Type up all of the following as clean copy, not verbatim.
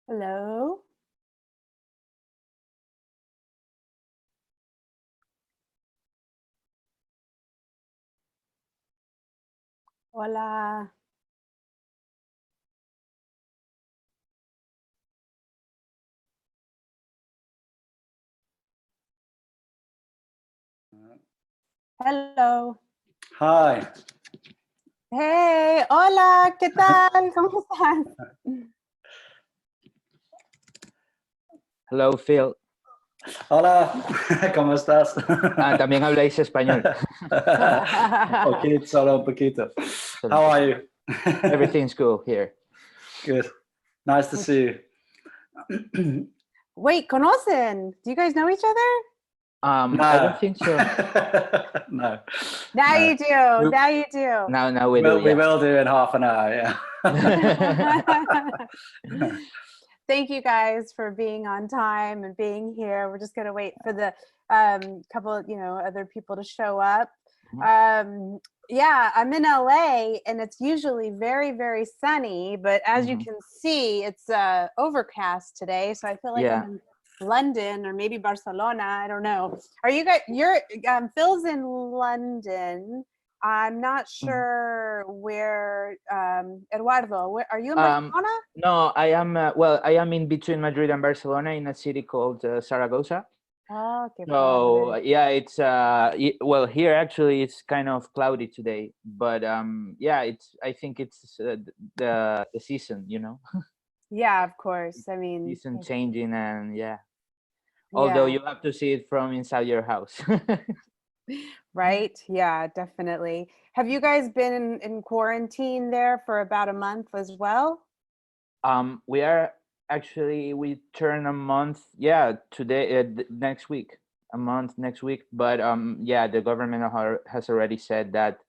Hello. Hola. Hello. Hi. Hey, hola, ¿qué tal? ¿Cómo estás? Hello, Phil. Hola, ¿cómo estás? Ah, también habláis español. Poquito, solo un poquito. How are you? Everything's cool here. Good. Nice to see you. Wait, ¿conocen? Do you guys know each other? I don't think so. No. Now No. you do. Now you do. Now we Well, do. we Yeah. will do in half an hour, yeah. Thank you guys for being on time and being here. We're just going to wait for the couple of, other people to show up. Yeah, I'm in LA and it's usually very, very sunny, but as you can see, it's overcast today. So I feel like I'm in London or maybe Barcelona. I don't know. Are you guys, Phil's in London. I'm not sure where, Eduardo, are you in Barcelona? No, I am, I am in between Madrid and Barcelona in a city called Zaragoza. Oh, qué So padre. yeah, it's well, here actually it's kind of cloudy today, but yeah, I think it's the season, Yeah, of course. I mean, season changing, and yeah. Although you have to see it from inside your house. Right. Yeah, definitely. Have you guys been in quarantine there for about a month as well? We are actually, we turn a month, today, next week, a month next week. But yeah, the government has already said that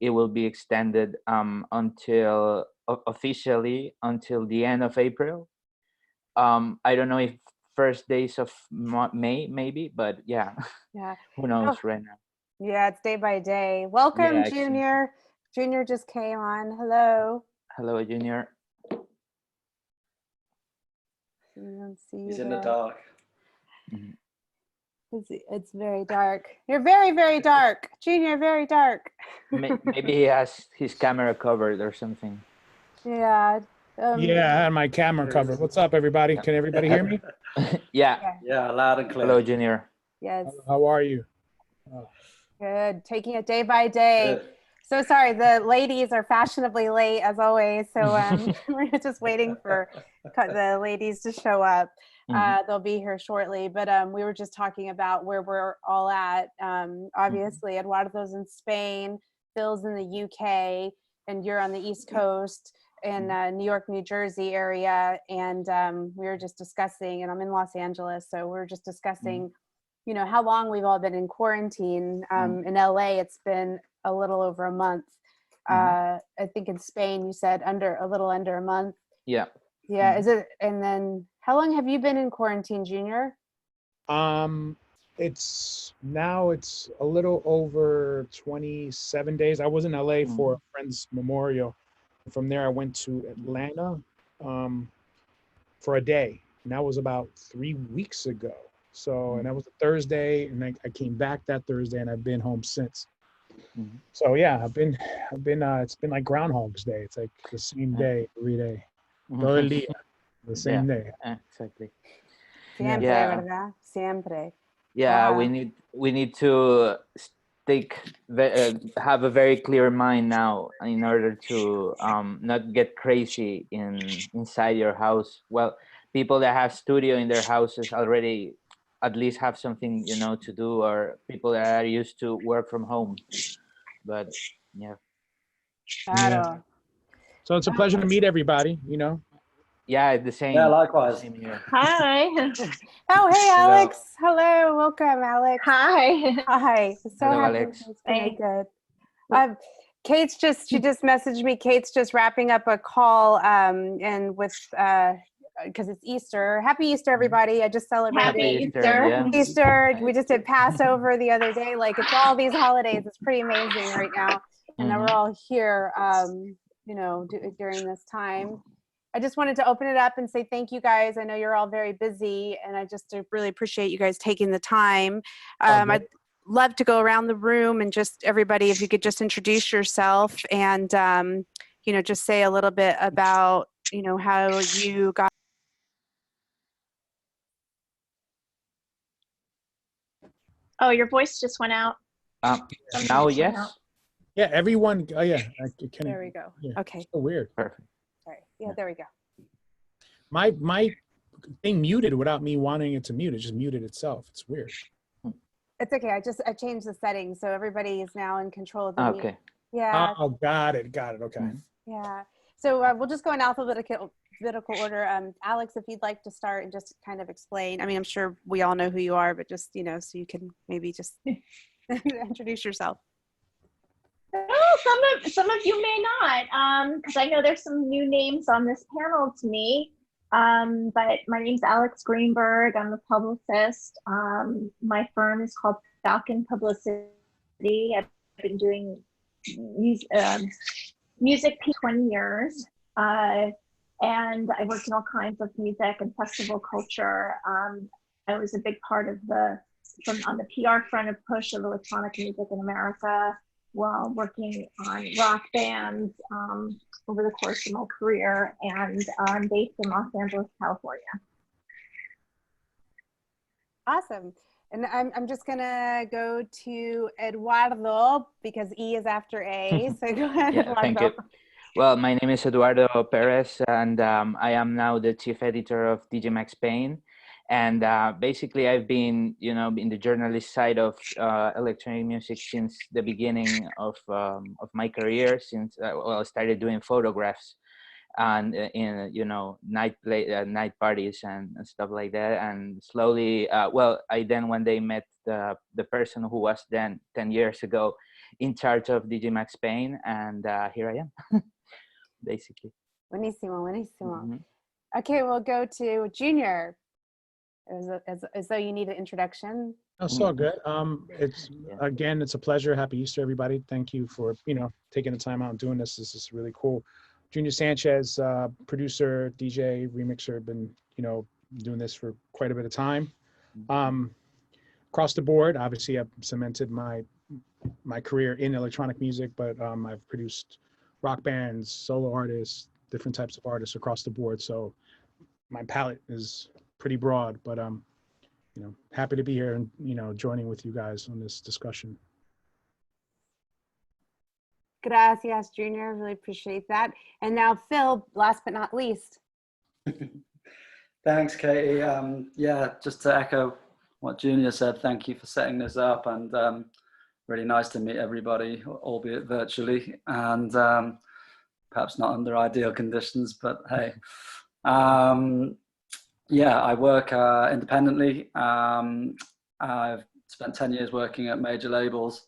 it will be extended until officially until the end of April. I don't know if first days of May maybe, but yeah, Yeah. who knows right now. Yeah, it's day by day. Welcome, Yeah, Junior. Junior just came on. Hello. Hello, Junior. He's in the dark. It's very dark. You're very, very dark. Junior, very dark. Maybe he has his camera covered or something. Yeah. Yeah, I had my camera covered. What's up, everybody? Can everybody hear me? Yeah. Yeah, loud and clear. Hello, Junior. Yes. How are you? Good. Taking it day by day. Good. So sorry, the ladies are fashionably late as always. So we're just waiting for the ladies to show up. They'll be here shortly. But we were just talking about where we're all at. Obviously, Eduardo's in Spain, Phil's in the UK, and you're on the East Coast in New York, New Jersey area. And we were just discussing, and I'm in Los Angeles. So we're just discussing, how long we've all been in quarantine. In LA, it's been a little over a month. I think in Spain, you said a little under a month. Yeah. Yeah. Is it? And then how long have you been in quarantine, Junior? It's a little over 27 days. I was in LA for a friend's memorial. From there, I went to Atlanta for a day, and that was about 3 weeks ago. So, and that was a Thursday, and I came back that Thursday, and I've been home since. So yeah, I've been. It's been like Groundhog's Day. It's like the same day every day. Todo el día, the same day. Exactly. Siempre, Yeah. ¿verdad? Siempre. Yeah, Wow. we need to have a very clear mind now in order to not get crazy inside your house. Well, people that have studio in their houses already at least have something to do, or people that are used to work from home. But yeah. Claro. So it's a pleasure to meet everybody. Yeah, the same. Yeah, likewise. Same here. Hi. Oh, hey, Alex. Hello. Welcome, Alex. Hi. Hi. So Hello, happy Alex. it's connected. She just messaged me. Kate's just wrapping up a call and with because it's Easter. Happy Easter, everybody. I just celebrated Happy Easter, Easter. yeah. Easter. We just did Passover the other day. Like, it's all these holidays. It's pretty amazing right now. And now we're all here, during this time. I just wanted to open it up and say thank you guys. I know you're all very busy, and I just really appreciate you guys taking the time. I'd love to go around the room and just everybody, if you could just introduce yourself and, just say a little bit about, how you got. Oh, your voice just went out. Something Now, just went yes. out. Yeah, everyone. Oh yeah, I can. There we go. Yeah, Okay. so weird. Perfect. Sorry. Yeah, there we go. My thing muted without me wanting it to mute. It just muted itself. It's weird. It's okay. I changed the settings, so everybody is now in control of the mute. Okay. Yeah. Oh, got it. Okay. Yeah. So we'll just go in alphabetical order. Alex, if you'd like to start and just kind of explain. I mean, I'm sure we all know who you are, but just, so you can maybe just introduce yourself. Oh, some of you may not, because I know there's some new names on this panel to me. But my name's Alex Greenberg. I'm a publicist. My firm is called Falcon Publicity. I've been doing music for 20 years. And I worked in all kinds of music and festival culture. I was a big part of on the PR front of push of electronic music in America, while working on rock bands over the course of my career, and I'm based in Los Angeles, California. Awesome. And I'm just gonna go to Eduardo because E is after A. So go ahead, Yeah, Eduardo. thank you. Well, my name is Eduardo Perez, and I am now the chief editor of DJ Max Spain. And basically, I've been, in the journalist side of electronic music since the beginning of my career. Since I started doing photographs and in night parties and stuff like that. And slowly, I then one day met the person who was then 10 years ago in charge of DJ Max Spain, and here I am, basically. Buenísimo. Mm-hmm. Okay, we'll go to Junior. As though you need an introduction. That's all good. It's a pleasure. Happy Easter, everybody. Thank you for taking the time out and doing this. This is really cool. Junior Sanchez, producer, DJ, remixer. Been doing this for quite a bit of time. Across the board, obviously, I've cemented my career in electronic music, but I've produced rock bands, solo artists, different types of artists across the board. So my palette is pretty broad, but happy to be here and joining with you guys on this discussion. Gracias, Junior. Really appreciate that. And now Phil, last but not least. Thanks, Katie. Just to echo what Junior said, thank you for setting this up, and really nice to meet everybody, albeit virtually, and perhaps not under ideal conditions, but hey. I work independently. I've spent 10 years working at major labels,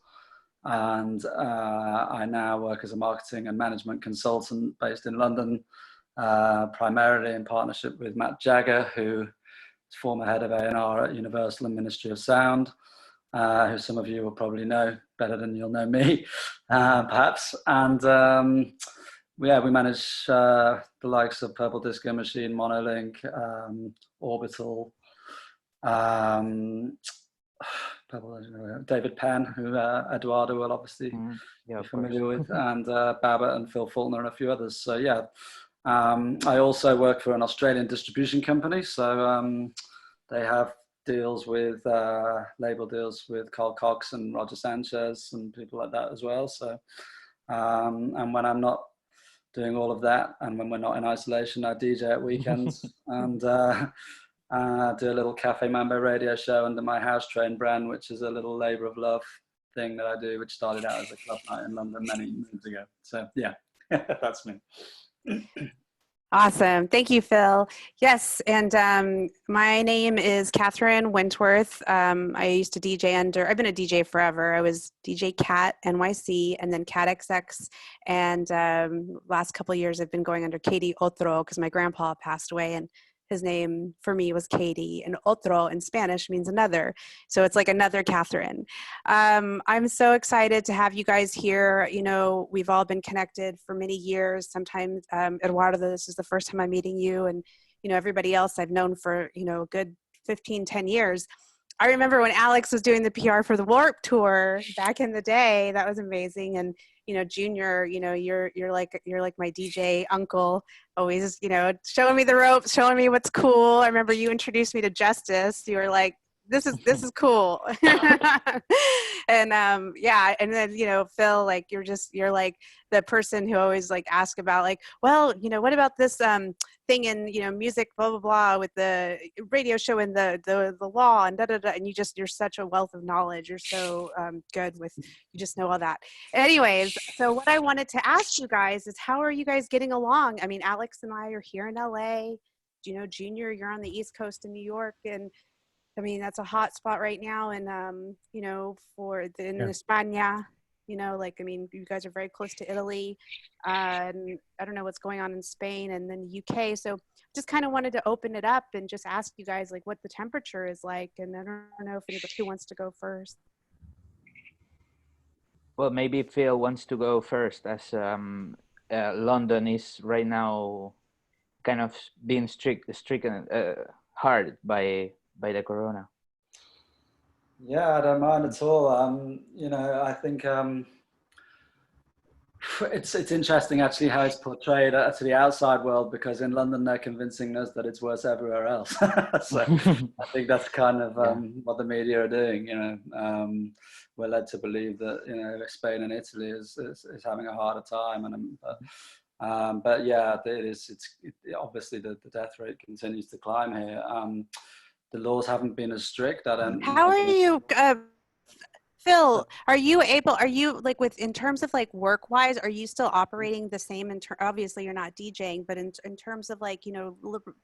and I now work as a marketing and management consultant based in London, primarily in partnership with Matt Jagger, who is former head of A&R at Universal and Ministry of Sound, who some of you will probably know better than you'll know me, perhaps. And we manage the likes of Purple Disco Machine, Monolink, Orbital, David Penn, who Eduardo will obviously be familiar with, and Babbitt and Phil Fultner and a few others. So I also work for an Australian distribution company. So they have deals with label deals with Carl Cox and Roger Sanchez and people like that as well. So and when I'm not doing all of that, and when we're not in isolation, I DJ at weekends and do a little Cafe Mambo radio show under my House Train brand, which is a little labor of love thing that I do, which started out as a club night in London many years ago. So that's me. Awesome. Thank you, Phil. Yes, and my name is Catherine Wentworth. I used to DJ I've been a DJ forever. I was DJ Cat NYC and then Cat XX. And last couple of years I've been going under Katie Otro because my grandpa passed away and his name for me was Katie, and otro in Spanish means another. So it's like another Catherine. I'm so excited to have you guys here. You know, we've all been connected for many years. Sometimes, Eduardo, this is the first time I'm meeting you, and, you know, everybody else I've known for, you know, a good 15, 10 years. I remember when Alex was doing the PR for the Warped Tour back in the day. That was amazing. And, you know, Junior, you know, you're like my DJ uncle, always, you know, showing me the ropes, showing me what's cool. I remember you introduced me to Justice. You were like, this is cool. And yeah, and then, you know, Phil, like you're like the person who always like ask about like, well, you know, what about this thing in, you know, music, blah blah blah, with the radio show and the law and da da da, and you're such a wealth of knowledge. You're so good with, you just know all that. Anyways, so what I wanted to ask you guys is, how are you guys getting along? I mean, Alex and I are here in LA. You know, Junior, you're on the East Coast in New York, and I mean, that's a hot spot right now. And, you know, in España, you know, like, I mean, you guys are very close to Italy. And I don't know what's going on in Spain and then the UK. So just kind of wanted to open it up and just ask you guys, like, what the temperature is like. And I don't know if anybody who wants to go first. Well, maybe Phil wants to go first, as London is right now kind of being stricken hard by the corona. Yeah, I don't mind at all. You know, I think it's interesting actually how it's portrayed to the outside world, because in London they're convincing us that it's worse everywhere else. So I think that's kind of what the media are doing. You know, we're led to believe that, you know, Spain and Italy is having a harder time, but yeah, obviously the death rate continues to climb here. The laws haven't been as strict. How are you, Phil? Are you like in terms of like work wise, are you still operating the same? Obviously you're not DJing, but in terms of like, you know,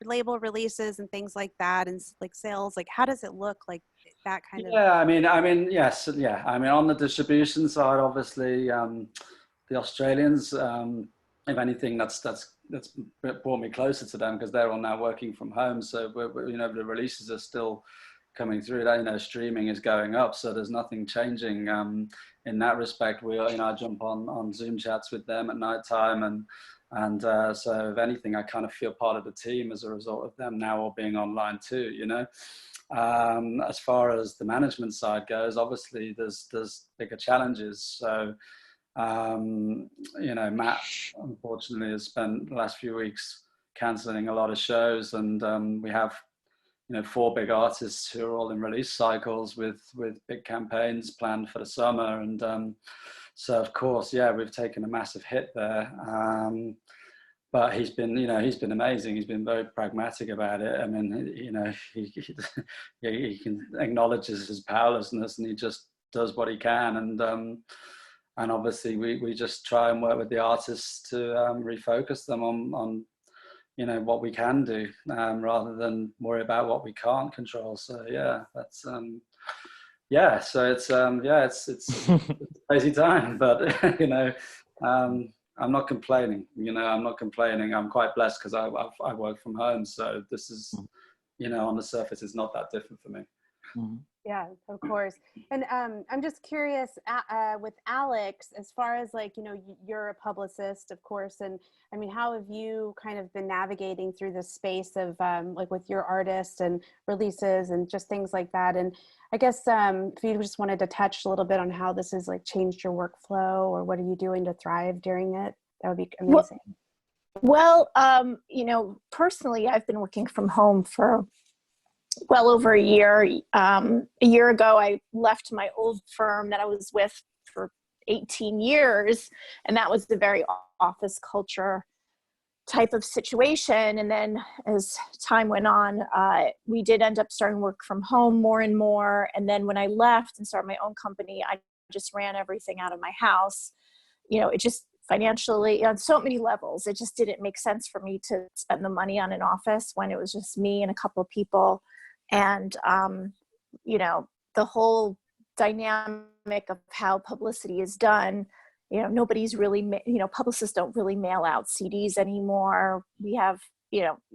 label releases and things like that, and like sales, like how does it look like that kind of? Yeah, I mean, yes, yeah. I mean, on the distribution side, obviously, the Australians, if anything, that's brought me closer to them, because they're all now working from home. So you know, the releases are still coming through. That, you know, streaming is going up, so there's nothing changing in that respect. You know, I jump on Zoom chats with them at night time, and so if anything, I kind of feel part of the team as a result of them now all being online too. You know. As far as the management side goes, obviously there's bigger challenges. So, you know, Matt unfortunately has spent the last few weeks cancelling a lot of shows, and we have, you know, 4 big artists who are all in release cycles with big campaigns planned for the summer, and so of course, yeah, we've taken a massive hit there. But he's been amazing. He's been very pragmatic about it. I mean, you know, he can acknowledges his powerlessness, and he just does what he can. And obviously, we just try and work with the artists to refocus them on you know, what we can do, rather than worry about what we can't control. So yeah, that's yeah. So it's it's a crazy time, but you know. I'm not complaining, you know, I'm not complaining. I'm quite blessed because I work from home. So this is, you know, on the surface, it's not that different for me. Mm-hmm. Yeah, of course. And I'm just curious with Alex, as far as like, you know, you're a publicist, of course. And I mean, how have you kind of been navigating through the space of like with your artists and releases and just things like that? And I guess if you just wanted to touch a little bit on how this has like changed your workflow, or what are you doing to thrive during it? That would be amazing. Well, you know, personally, I've been working from home for well over a year. A year ago, I left my old firm that I was with for 18 years, and that was the very office culture type of situation. And then as time went on, we did end up starting work from home more and more. And then when I left and started my own company, I just ran everything out of my house. You know, it just financially, on so many levels, it just didn't make sense for me to spend the money on an office when it was just me and a couple of people. And, you know, the whole dynamic of how publicity is done, nobody's really, publicists don't really mail out CDs anymore. We have,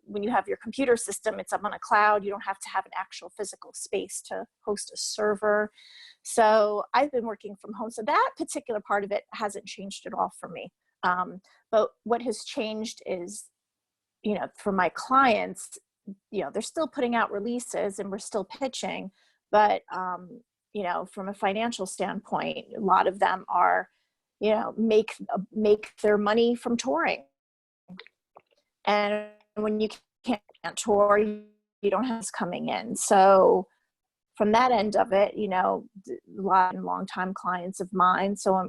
when you have your computer system, it's up on a cloud. You don't have to have an actual physical space to host a server. So I've been working from home. So that particular part of it hasn't changed at all for me. But what has changed is, for my clients, they're still putting out releases and we're still pitching, but, from a financial standpoint, a lot of them are, make their money from touring. And when you can't tour, you don't have this coming in. So from that end of it, a lot of longtime clients of mine. So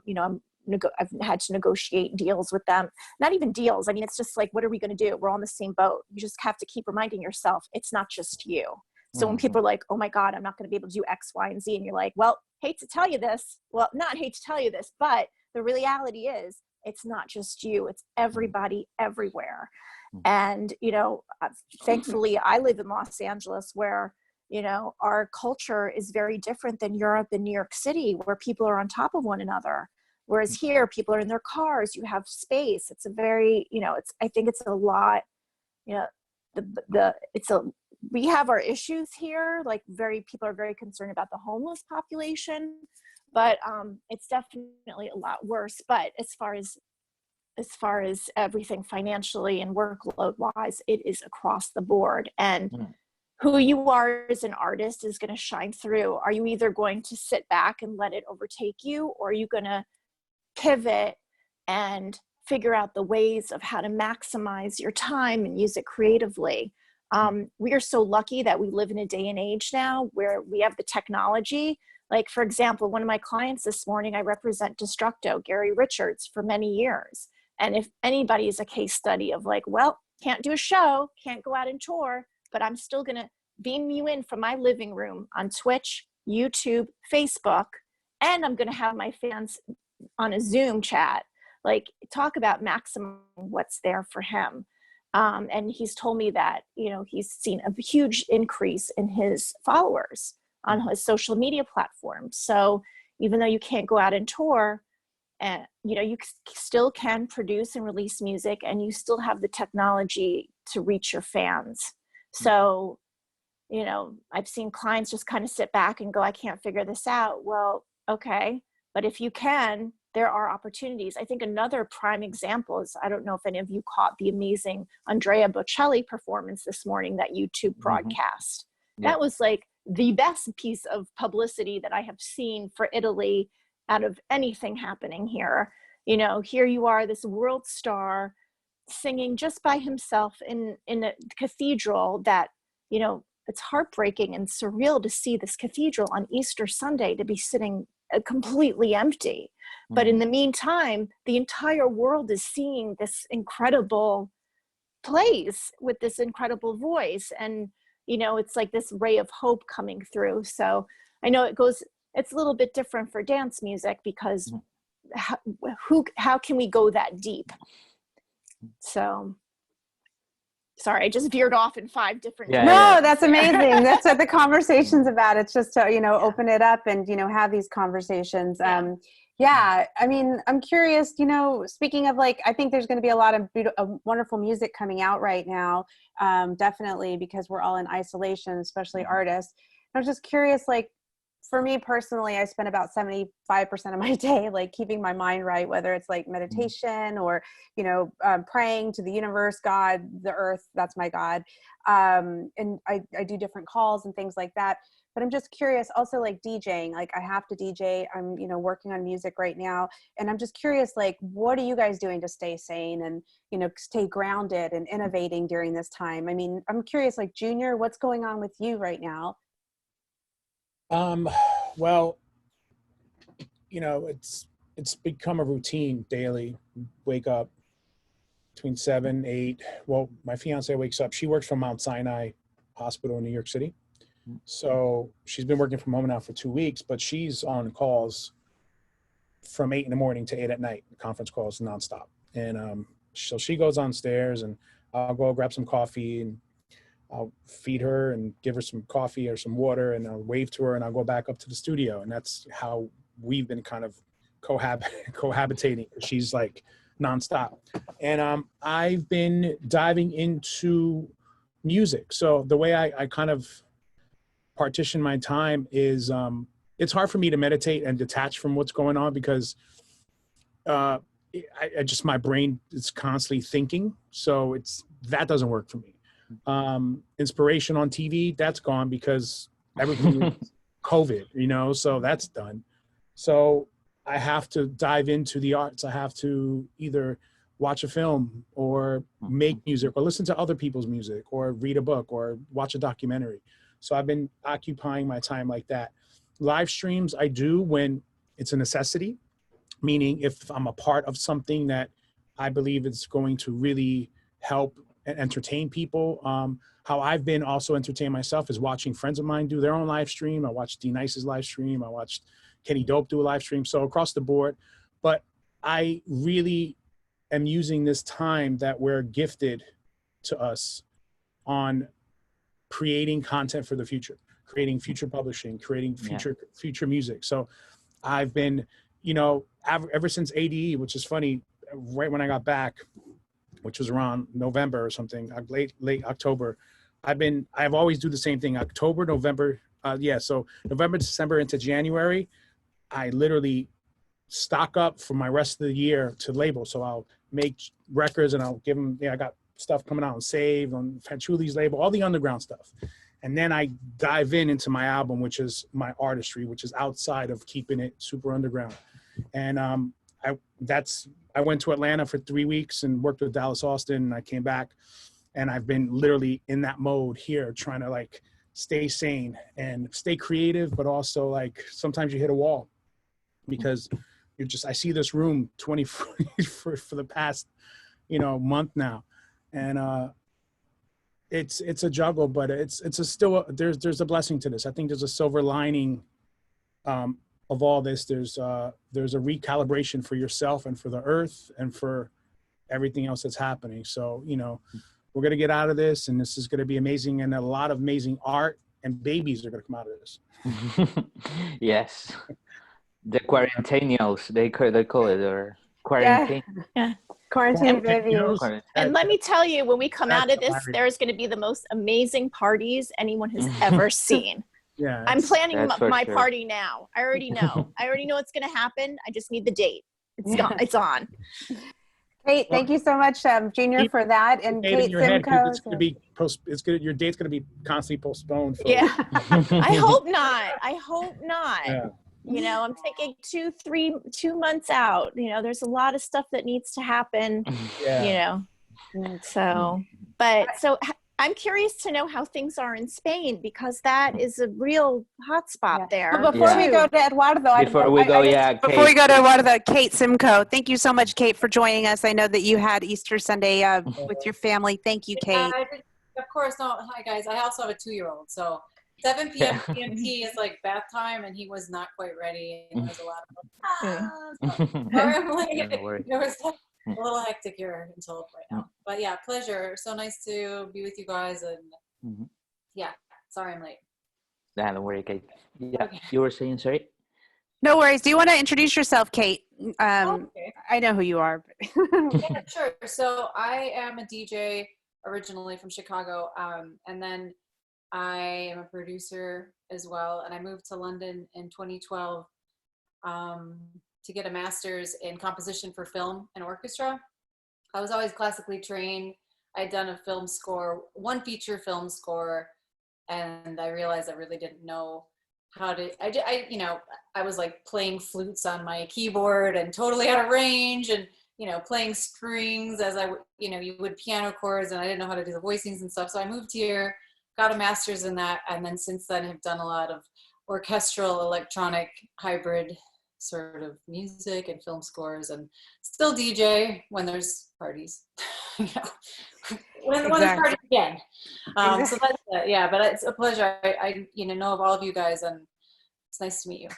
I've had to negotiate deals with them. Not even deals. I mean, it's just like, what are we going to do? We're all in the same boat. You just have to keep reminding yourself, it's not just you. So when people are like, oh my God, I'm not going to be able to do X, Y, and Z. And you're like, well, hate to tell you this. Well, not hate to tell you this, but the reality is it's not just you. It's everybody everywhere. And, thankfully I live in Los Angeles where, our culture is very different than Europe and New York City, where people are on top of one another. Whereas here, people are in their cars, you have space. It's a very, I think it's a lot, we have our issues here, like people are very concerned about the homeless population, but it's definitely a lot worse. But as far as everything financially and workload wise, it is across the board. And who you are as an artist is going to shine through. Are you either going to sit back and let it overtake you, or are you going to pivot and figure out the ways of how to maximize your time and use it creatively? We are so lucky that we live in a day and age now where we have the technology. Like, for example, one of my clients this morning, I represent Destructo, Gary Richards, for many years. And if anybody is a case study of like, well, can't do a show, can't go out and tour, but I'm still going to beam you in from my living room on Twitch, YouTube, Facebook, and I'm going to have my fans on a Zoom chat. Like, talk about maximum what's there for him. And he's told me that, he's seen a huge increase in his followers on his social media platforms. So even though you can't go out and tour, and you still can produce and release music, and you still have the technology to reach your fans. So, I've seen clients just kind of sit back and go, I can't figure this out. Well, okay. But if you can, there are opportunities. I think another prime example is, I don't know if any of you caught the amazing Andrea Bocelli performance this morning, that YouTube broadcast. Yeah. That was like the best piece of publicity that I have seen for Italy out of anything happening here. Here you are, this world star singing just by himself in a cathedral that, it's heartbreaking and surreal to see this cathedral on Easter Sunday to be sitting completely empty. But in the meantime, the entire world is seeing this incredible place with this incredible voice. And, it's like this ray of hope coming through. So I know it's a little bit different for dance music, because how can we go that deep? So sorry, I just veered off in 5 different. No, that's amazing. That's what the conversation's about. It's just to, open it up and, have these conversations. Yeah. I mean, I'm curious, speaking of like, I think there's going to be a lot of wonderful music coming out right now. Definitely, because we're all in isolation, especially artists. I was just curious, like, for me personally, I spend about 75% of my day, like, keeping my mind right, whether it's like meditation or, praying to the universe, God, the earth, that's my God. And I do different calls and things like that. But I'm just curious also, like, DJing, like, I have to DJ. I'm, working on music right now. And I'm just curious, like, what are you guys doing to stay sane and, stay grounded and innovating during this time? I mean, I'm curious, like, Junior, what's going on with you right now? Well, it's become a routine daily. Wake up between 7, 8. Well, my fiance wakes up. She works from Mount Sinai Hospital in New York City. So she's been working from home now for 2 weeks, but she's on calls from 8 in the morning to 8 at night, conference calls nonstop. And so she goes downstairs, and I'll go grab some coffee, and I'll feed her and give her some coffee or some water, and I'll wave to her, and I'll go back up to the studio. And that's how we've been kind of cohabitating. She's like nonstop. And I've been diving into music. So the way I kind of partition my time is it's hard for me to meditate and detach from what's going on because I just, my brain is constantly thinking. So that doesn't work for me. Inspiration on TV, that's gone because everything is COVID, so that's done. So I have to dive into the arts. I have to either watch a film or make music or listen to other people's music or read a book or watch a documentary. So I've been occupying my time like that. Live streams I do when it's a necessity, meaning if I'm a part of something that I believe is going to really help and entertain people. How I've been also entertaining myself is watching friends of mine do their own live stream. I watched D-Nice's live stream. I watched Kenny Dope do a live stream. So across the board, but I really am using this time that we're gifted to us on creating content for the future, creating future publishing, creating future music. So I've been, ever since ADE, which is funny, right when I got back, which was around November or something, late October, I've always do the same thing. October, November, so November, December into January, I literally stock up for my rest of the year to label. So I'll make records and I'll give them, I got stuff coming out on Save, on Fanchuli's label, all the underground stuff. And then I dive into my album, which is my artistry, which is outside of keeping it super underground. And I went to Atlanta for 3 weeks and worked with Dallas Austin, and I came back and I've been literally in that mode here, trying to like stay sane and stay creative, but also like sometimes you hit a wall because I see this room 24 for the past, month now. And it's a juggle, but there's a blessing to this. I think there's a silver lining of all this. There's a recalibration for yourself and for the earth and for everything else that's happening. So, we're going to get out of this, and this is going to be amazing, and a lot of amazing art and babies are going to come out of this. Yes. The quarantaneals, they call it, or quarantine. Yeah. Quarantine babies. And let me tell you, when we come out of this, there's going to be the most amazing parties anyone has ever seen. Yeah, I'm planning my party now. I already know. What's going to happen. I just need the date. It's on. Kate, thank you so much, Junior, for that. And Kate Simcoe. It's going to be your date's going to be constantly postponed. Yeah. I hope not. Yeah. I'm thinking 2 months out. There's a lot of stuff that needs to happen. Yeah. So I'm curious to know how things are in Spain, because that is a real hotspot there. But before we go to Eduardo, Kate Simcoe. Thank you so much, Kate, for joining us. I know that you had Easter Sunday with your family. Thank you, Kate. Of course. No. Hi, guys. I also have a 2-year-old. So 7 p.m. PMT is like bath time, and he was not quite ready. And there was a lot of a little hectic here until right now, but yeah, pleasure. So nice to be with you guys, and sorry I'm late. Nah, don't worry, Kate. Yeah, okay. You were saying, sorry? No worries. Do you want to introduce yourself, Kate? Okay. I know who you are. Yeah, sure. So I am a DJ originally from Chicago, and then I am a producer as well, and I moved to London in 2012 to get a master's in composition for film and orchestra. I was always classically trained. I'd done a film score, one feature film score, and I realized I really didn't know how to, I was like playing flutes on my keyboard and totally out of range, and, playing strings as you would piano chords, and I didn't know how to do the voicings and stuff. So I moved here, got a master's in that, and then since then have done a lot of orchestral, electronic, hybrid sort of music and film scores, and still DJ when there's parties. when there's parties again. So that's but it's a pleasure. I know of all of you guys, and it's nice to meet you.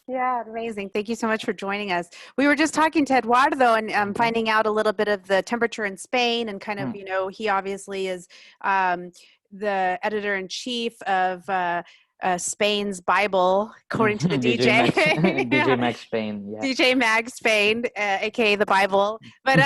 Yeah, amazing. Thank you so much for joining us. We were just talking to Eduardo and finding out a little bit of the temperature in Spain, and kind of, he obviously is the editor-in-chief of Spain's Bible, according to the DJ. DJ Max Spain. Yeah. DJ Mag Spain, aka the Bible. But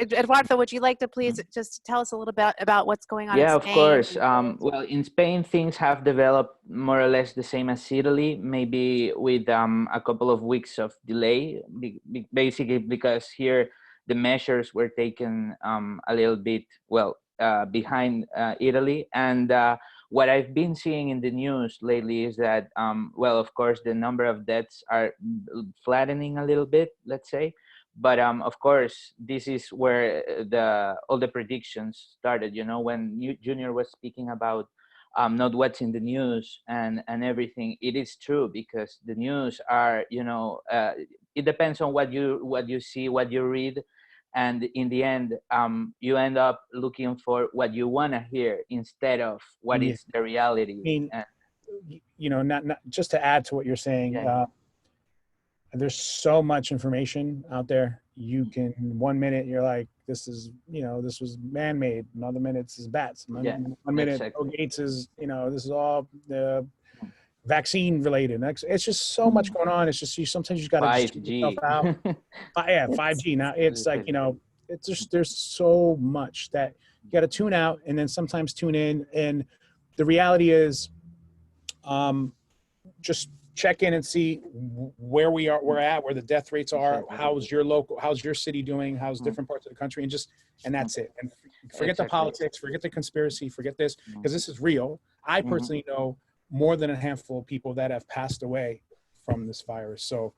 Eduardo, would you like to please just tell us a little bit about what's going on? Yeah, in of Spain? course. Well, in Spain, things have developed more or less the same as Italy, maybe with a couple of weeks of delay, basically because here the measures were taken a little bit, behind Italy. And what I've been seeing in the news lately is that, of course, the number of deaths are flattening a little bit, let's say. But of course, this is where all the predictions started. You know, when Junior was speaking about not what's in the news and everything, it is true, because the news are, it depends on what you see, what you read, and in the end, you end up looking for what you want to hear instead of what is the reality. I mean, not just to add to what you're saying. There's so much information out there. You can, 1 minute you're like, this is, this was man-made. Another minute this is bats. One minute, Bill Gates is, this is all the vaccine related. It's just so much going on. It's just, sometimes you got to just check yourself out. 5G. Now it's like, it's just, there's so much that you got to tune out and then sometimes tune in. And the reality is, just check in and see where we're at, where the death rates are, how's your city doing, how's different parts of the country, and that's it. And forget the politics, forget the conspiracy, forget this, because this is real. I personally know more than a handful of people that have passed away from this virus. So,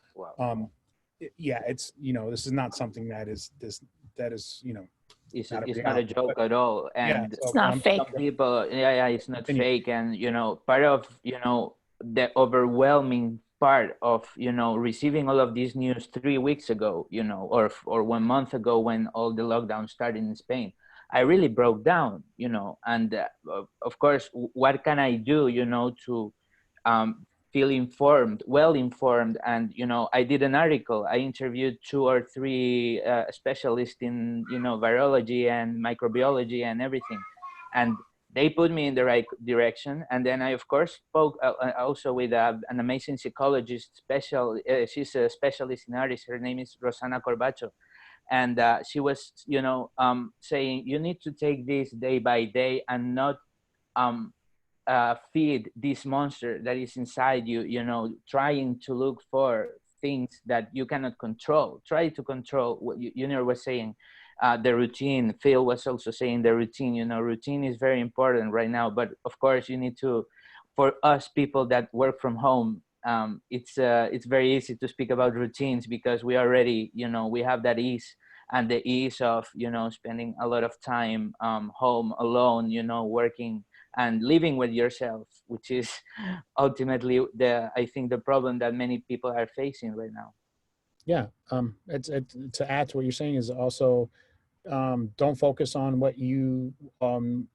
it's, this is not something that is, it's not a joke at all. And it's not fake. Some people, it's not fake. And, part of, the overwhelming part of, receiving all of this news 3 weeks ago, or 1 month ago when all the lockdown started in Spain, I really broke down, and of course, what can I do, to feel well informed. And, I did an article, I interviewed 2 or 3 specialists in, virology and microbiology and everything. And they put me in the right direction. And then I, of course, spoke also with an amazing psychologist, she's a specialist in artists. Her name is Rosana Corbacho. And she was, saying, you need to take this day by day and not feed this monster that is inside you, trying to look for things that you cannot control. Try to control what Junior was saying. The routine. Phil was also saying the routine. Routine is very important right now. But of course, you need to, for us people that work from home, it's very easy to speak about routines because we already, we have that ease, and the ease of, spending a lot of time home alone, working and living with yourself, which is ultimately I think the problem that many people are facing right now. Yeah. It's to add to what you're saying is also, don't focus on what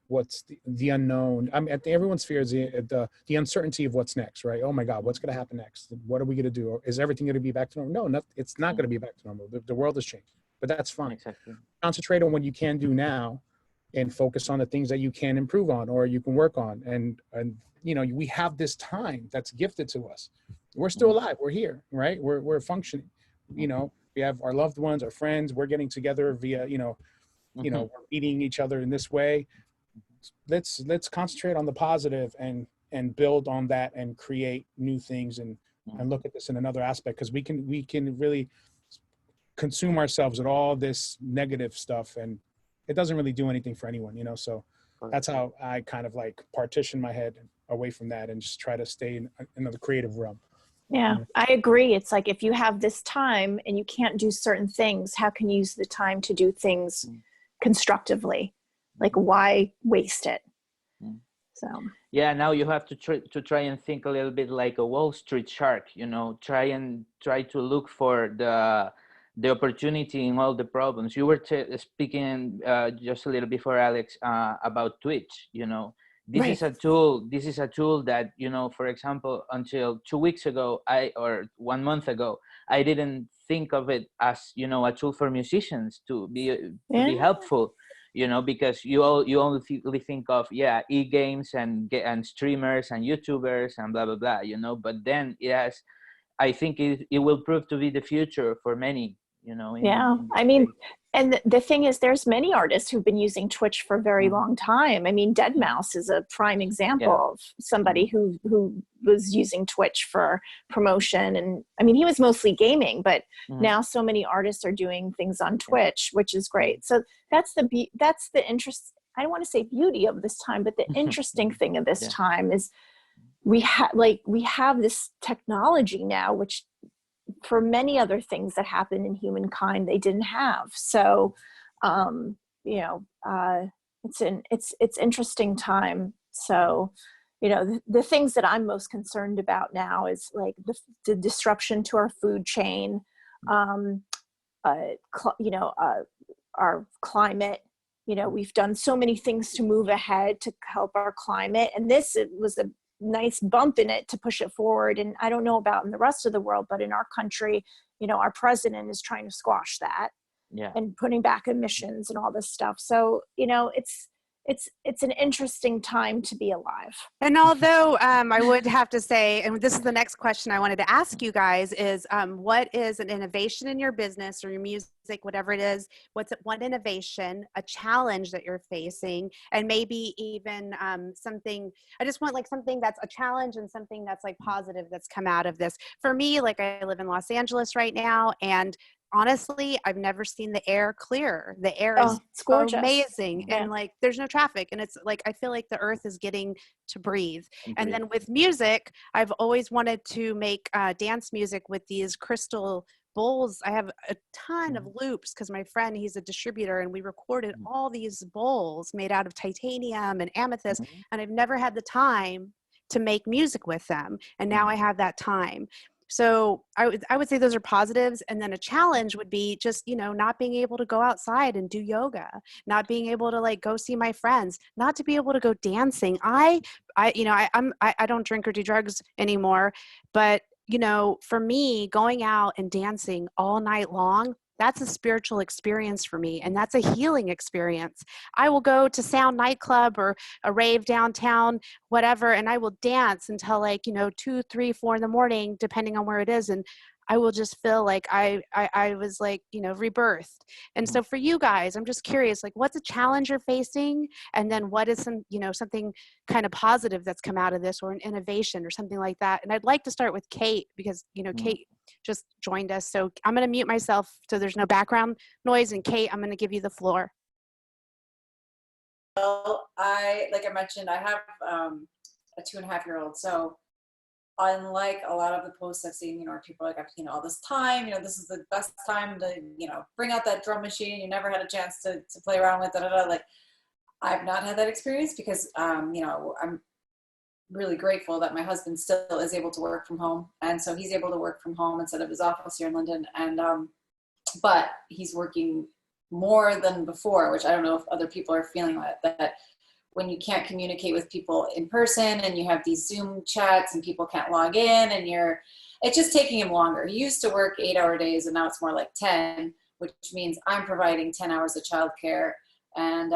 what's the unknown. I mean, everyone's fears the uncertainty of what's next, right? Oh my God, what's going to happen next? What are we going to do? Is everything going to be back to normal? No, it's not going to be back to normal. The world has changed, but that's fine. Exactly. Concentrate on what you can do now, and focus on the things that you can improve on or you can work on. And we have this time that's gifted to us. We're still alive. We're here, right? We're functioning. We have our loved ones, our friends. We're getting together via, we're meeting each other in this way. Let's concentrate on the positive and build on that and create new things and look at this in another aspect, because we can really consume ourselves with all this negative stuff, and it doesn't really do anything for anyone, So that's how I kind of like partition my head away from that and just try to stay in another creative realm. Yeah, I agree. It's like, if you have this time and you can't do certain things, how can you use the time to do things constructively? Like, why waste it? So yeah, now you have to try and think a little bit like a Wall Street shark. Try to look for the opportunity in all the problems. You were speaking just a little before, Alex, about Twitch. This is a tool. This is a tool that, for example, until 2 weeks ago, or 1 month ago, I didn't think of it as, a tool for musicians to be helpful. you know, because you only think of, yeah, e-games and streamers and YouTubers and blah blah blah, you know. But then yes, I think it will prove to be the future for many, you know. Yeah, I mean, and the thing is, there's many artists who've been using Twitch for a very long time. I mean, deadmau5 is a prime example of somebody who was using Twitch for promotion. And I mean, he was mostly gaming, but now so many artists are doing things on Twitch, which is great. So that's the interest. I don't want to say beauty of this time, but the interesting thing of this time is we have this technology now, which for many other things that happen in humankind they didn't have. So you know, it's interesting time. So, you know, the things that I'm most concerned about now is like the disruption to our food chain, you know, our climate. You know, we've done so many things to move ahead to help our climate, and this was a nice bump in it to push it forward. And I don't know about in the rest of the world, but in our country, you know, our president is trying to squash that and putting back emissions and all this stuff. So, you know, it's an interesting time to be alive. And although I would have to say, and this is the next question I wanted to ask you guys, is what is an innovation in your business or your music, whatever it is, what's one innovation, a challenge that you're facing, and maybe even something, I just want like something that's a challenge and something that's like positive that's come out of this. For me, like I live in Los Angeles right now, and honestly, I've never seen the air clear. The air is gorgeous, amazing. And like, there's no traffic. And it's like, I feel like the earth is getting to breathe. And then with music, I've always wanted to make dance music with these crystal bowls. I have a ton of loops because my friend, he's a distributor, and we recorded all these bowls made out of titanium and amethyst. And I've never had the time to make music with them. And now I have that time. So I would say those are positives. And then a challenge would be just, you know, not being able to go outside and do yoga, not being able to like go see my friends, not to be able to go dancing. I don't drink or do drugs anymore, but you know, for me, going out and dancing all night long, that's a spiritual experience for me. And that's a healing experience. I will go to Sound nightclub or a rave downtown, whatever, and I will dance until like, you know, 2, 3, 4 in the morning, depending on where it is. And I will just feel like I was like, you know, rebirthed. And so for you guys, I'm just curious, like what's a challenge you're facing? And then what is some, you know, something kind of positive that's come out of this, or an innovation or something like that? And I'd like to start with Kate because, you know, Kate just joined us. So I'm going to mute myself so there's no background noise. And Kate, I'm going to give you the floor. Well, like I mentioned, I have a 2.5-year-old. So unlike a lot of the posts I've seen, you know, where people are like, you know, all this time, you know, this is the best time to, you know, bring out that drum machine. You never had a chance to play around with it. Like, I've not had that experience because, you know, I'm really grateful that my husband still is able to work from home. And so he's able to work from home instead of his office here in London. And, but he's working more than before, which I don't know if other people are feeling that when you can't communicate with people in person and you have these Zoom chats and people can't log in and it's just taking him longer. He used to work 8-hour days and now it's more like 10, which means I'm providing 10 hours of childcare. And,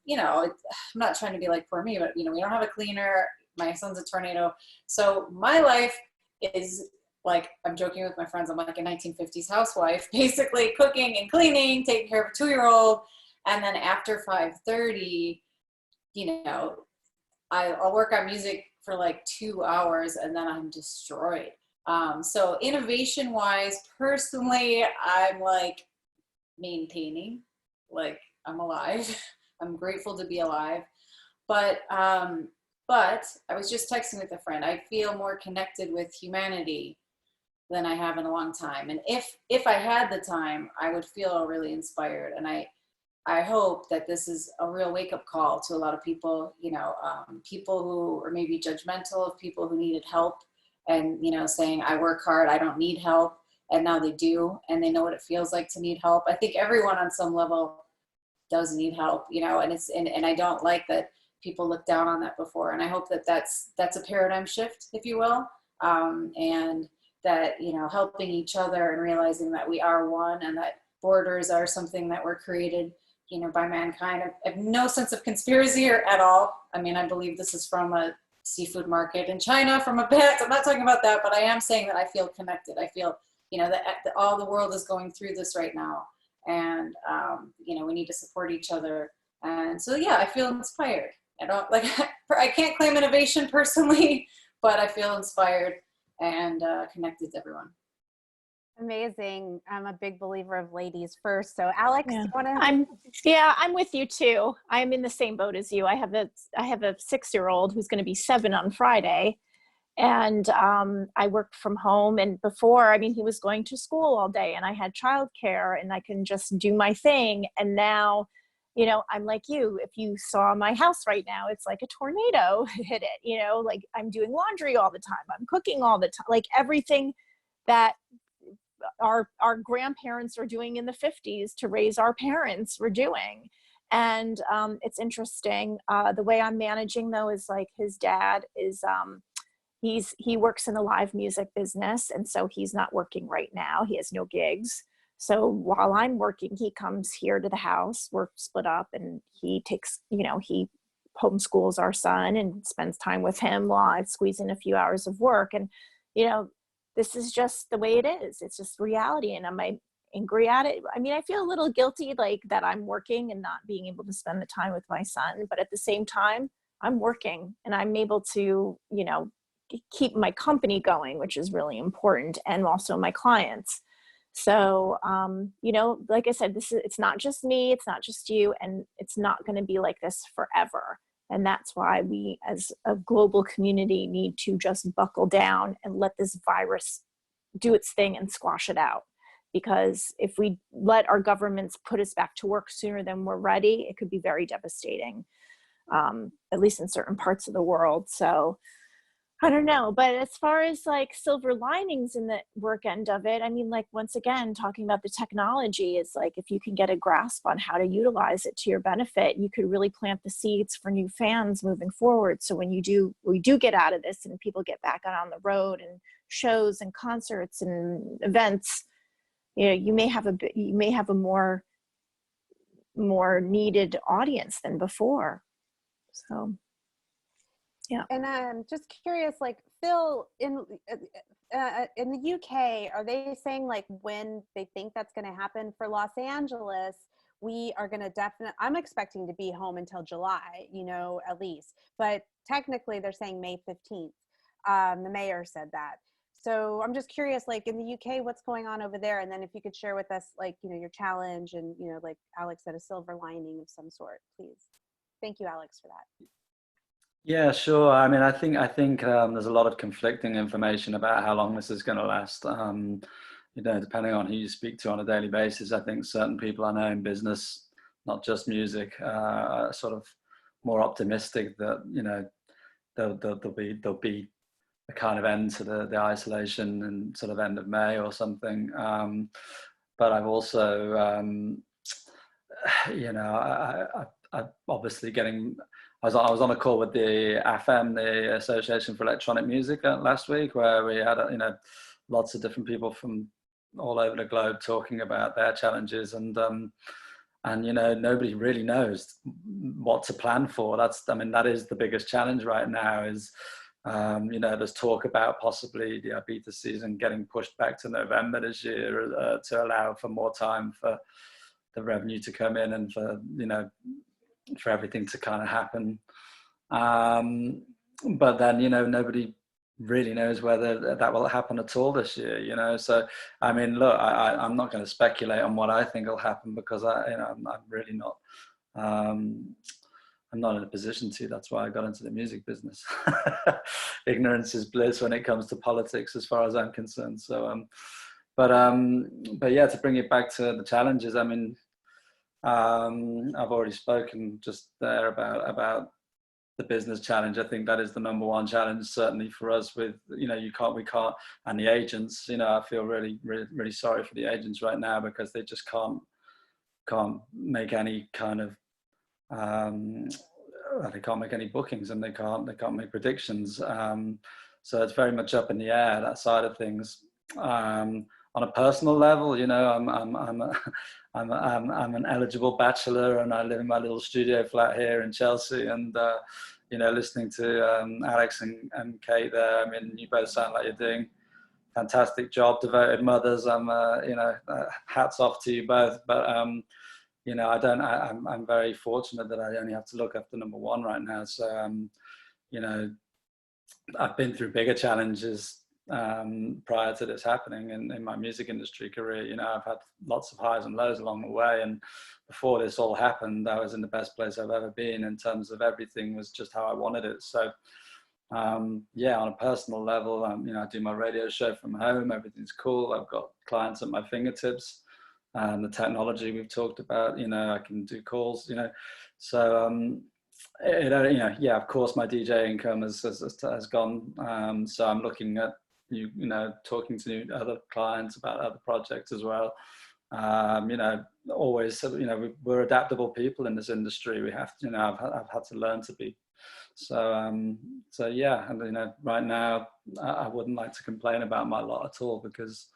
you know, I'm not trying to be like poor me, but, you know, we don't have a cleaner. My son's a tornado. So my life is like, I'm joking with my friends. I'm like a 1950s housewife, basically cooking and cleaning, taking care of a 2-year-old. And then after 5:30, you know, I'll work on music for like 2 hours and then I'm destroyed. So innovation wise, personally, I'm like maintaining, like I'm alive. I'm grateful to be alive. But I was just texting with a friend. I feel more connected with humanity than I have in a long time. And if I had the time, I would feel really inspired. And I hope that this is a real wake-up call to a lot of people, you know, people who are maybe judgmental of people who needed help and, you know, saying, I work hard, I don't need help. And now they do, and they know what it feels like to need help. I think everyone on some level does need help, you know, and I don't like that people look down on that before. And I hope that that's a paradigm shift, if you will. And that, you know, helping each other and realizing that we are one and that borders are something that were created by mankind. I have no sense of conspiracy or at all. I mean, I believe this is from a seafood market in China, from a bat. I'm not talking about that, but I am saying that I feel connected. I feel, that all the world is going through this right now. And, we need to support each other. And so, yeah, I feel inspired. I can't claim innovation personally, but I feel inspired and connected to everyone. Amazing. I'm a big believer of ladies first. So Alex, Yeah. do you want to? I'm with you too. I'm in the same boat as you. I have a 6-year-old who's going to be 7 on Friday. And I worked from home, and before, he was going to school all day, and I had childcare, and I can just do my thing. And now, I'm like you. If you saw my house right now, it's like a tornado hit it. Like I'm doing laundry all the time. I'm cooking all the time. Like everything that our grandparents are doing in the 50s to raise our parents we're doing. And it's interesting. The way I'm managing though is like his dad is he works in the live music business, and so he's not working right now. He has no gigs. So while I'm working, he comes here to the house. We're split up, and he takes, he homeschools our son and spends time with him while I squeeze in a few hours of work. And, this is just the way it is. It's just reality. And am I angry at it? I feel a little guilty, like that I'm working and not being able to spend the time with my son. But at the same time, I'm working and I'm able to, keep my company going, which is really important, and also my clients. So, like I said, it's not just me, it's not just you, and it's not going to be like this forever. And that's why we as a global community need to just buckle down and let this virus do its thing and squash it out. Because if we let our governments put us back to work sooner than we're ready, it could be very devastating, at least in certain parts of the world. So I don't know. But as far as like silver linings in the work end of it, like once again, talking about the technology is like, if you can get a grasp on how to utilize it to your benefit, you could really plant the seeds for new fans moving forward. So when we do get out of this and people get back out on the road and shows and concerts and events, you may have a more needed audience than before. So. Yeah. And I'm just curious, like Phil, in the UK, are they saying like when they think that's going to happen? For Los Angeles, we are going to I'm expecting to be home until July, at least. But technically they're saying May 15th. The mayor said that. So I'm just curious, like in the UK, what's going on over there? And then if you could share with us, like, your challenge and, like Alex said, a silver lining of some sort, please. Thank you, Alex, for that. Yeah, sure. I think there's a lot of conflicting information about how long this is going to last. Depending on who you speak to on a daily basis, I think certain people I know in business, not just music, are sort of more optimistic that there'll be a kind of end to the isolation and sort of end of May or something. But I've also, I'm obviously getting. I was on a call with the AFM, the Association for Electronic Music, last week, where we had lots of different people from all over the globe talking about their challenges, and nobody really knows what to plan for. That is the biggest challenge right now. Is there's talk about possibly the Ibiza season getting pushed back to November this year to allow for more time for the revenue to come in and for everything to kind of happen. But then, nobody really knows whether that will happen at all this year, So, look, I'm not going to speculate on what I think will happen because I'm really not, I'm not in a position to. That's why I got into the music business. Ignorance is bliss when it comes to politics, as far as I'm concerned. So, but yeah, to bring it back to the challenges, I've already spoken just there about the business challenge. I think that is the number one challenge, certainly for us. With we can't, and the agents. I feel really, really, really sorry for the agents right now because they just can't make any kind of they can't make any bookings and they can't make predictions. So it's very much up in the air, that side of things. on a personal level, you know, I'm an eligible bachelor, and I live in my little studio flat here in Chelsea. And you know, listening to Alex and Kate there, I mean, you both sound like you're doing fantastic job, devoted mothers. You know, hats off to you both. But you know, I'm very fortunate that I only have to look after number one right now. So you know, I've been through bigger challenges prior to this happening in my music industry career. You know, I've had lots of highs and lows along the way, and before this all happened, I was in the best place I've ever been in terms of everything was just how I wanted it. So yeah, on a personal level, you know, I do my radio show from home. Everything's cool. I've got clients at my fingertips. The technology we've talked about, you know, I can do calls, you know. So you know, yeah, of course, my DJ income has gone. So I'm looking at you know, talking to other clients about other projects as well. You know, always, you know, we're adaptable people in this industry. We have to, you know, I've had to learn to be. So so yeah, and you know, right now I wouldn't like to complain about my lot at all, because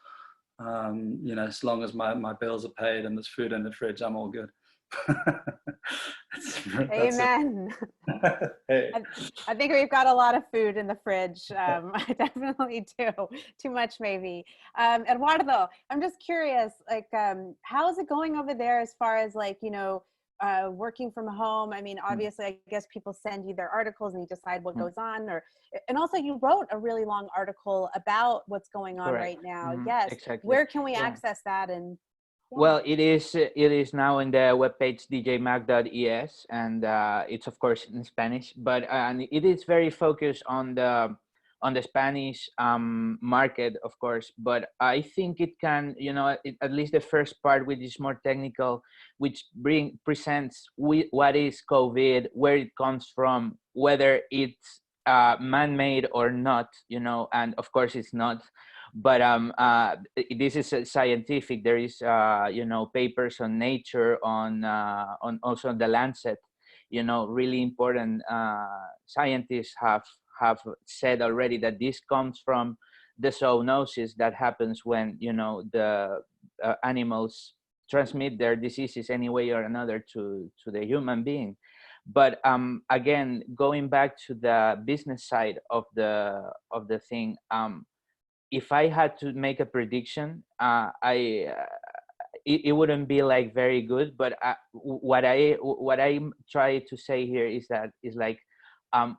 you know, as long as my bills are paid and there's food in the fridge, I'm all good. Amen. Hey. I think we've got a lot of food in the fridge. I definitely do. Too much, maybe. Eduardo, I'm just curious, like, how is it going over there as far as, like, you know, working from home? I mean, obviously, I guess people send you their articles and you decide what goes on, and also you wrote a really long article about what's going on right now. Yes. Exactly. Where can we access that? And well, it is now in the webpage djmag.es, and it's of course in Spanish, but and it is very focused on the Spanish market, of course. But I think it can, you know, at least the first part, which is more technical, which presents what is COVID, where it comes from, whether it's man-made or not, you know, and of course it's not. But this is scientific. There is you know, papers on Nature, on also the Lancet. You know, really important scientists have said already that this comes from the zoonosis that happens when, you know, the animals transmit their diseases any way or another to the human being. But again, going back to the business side of the thing, if I had to make a prediction, it wouldn't be like very good. But what I try to say here is that like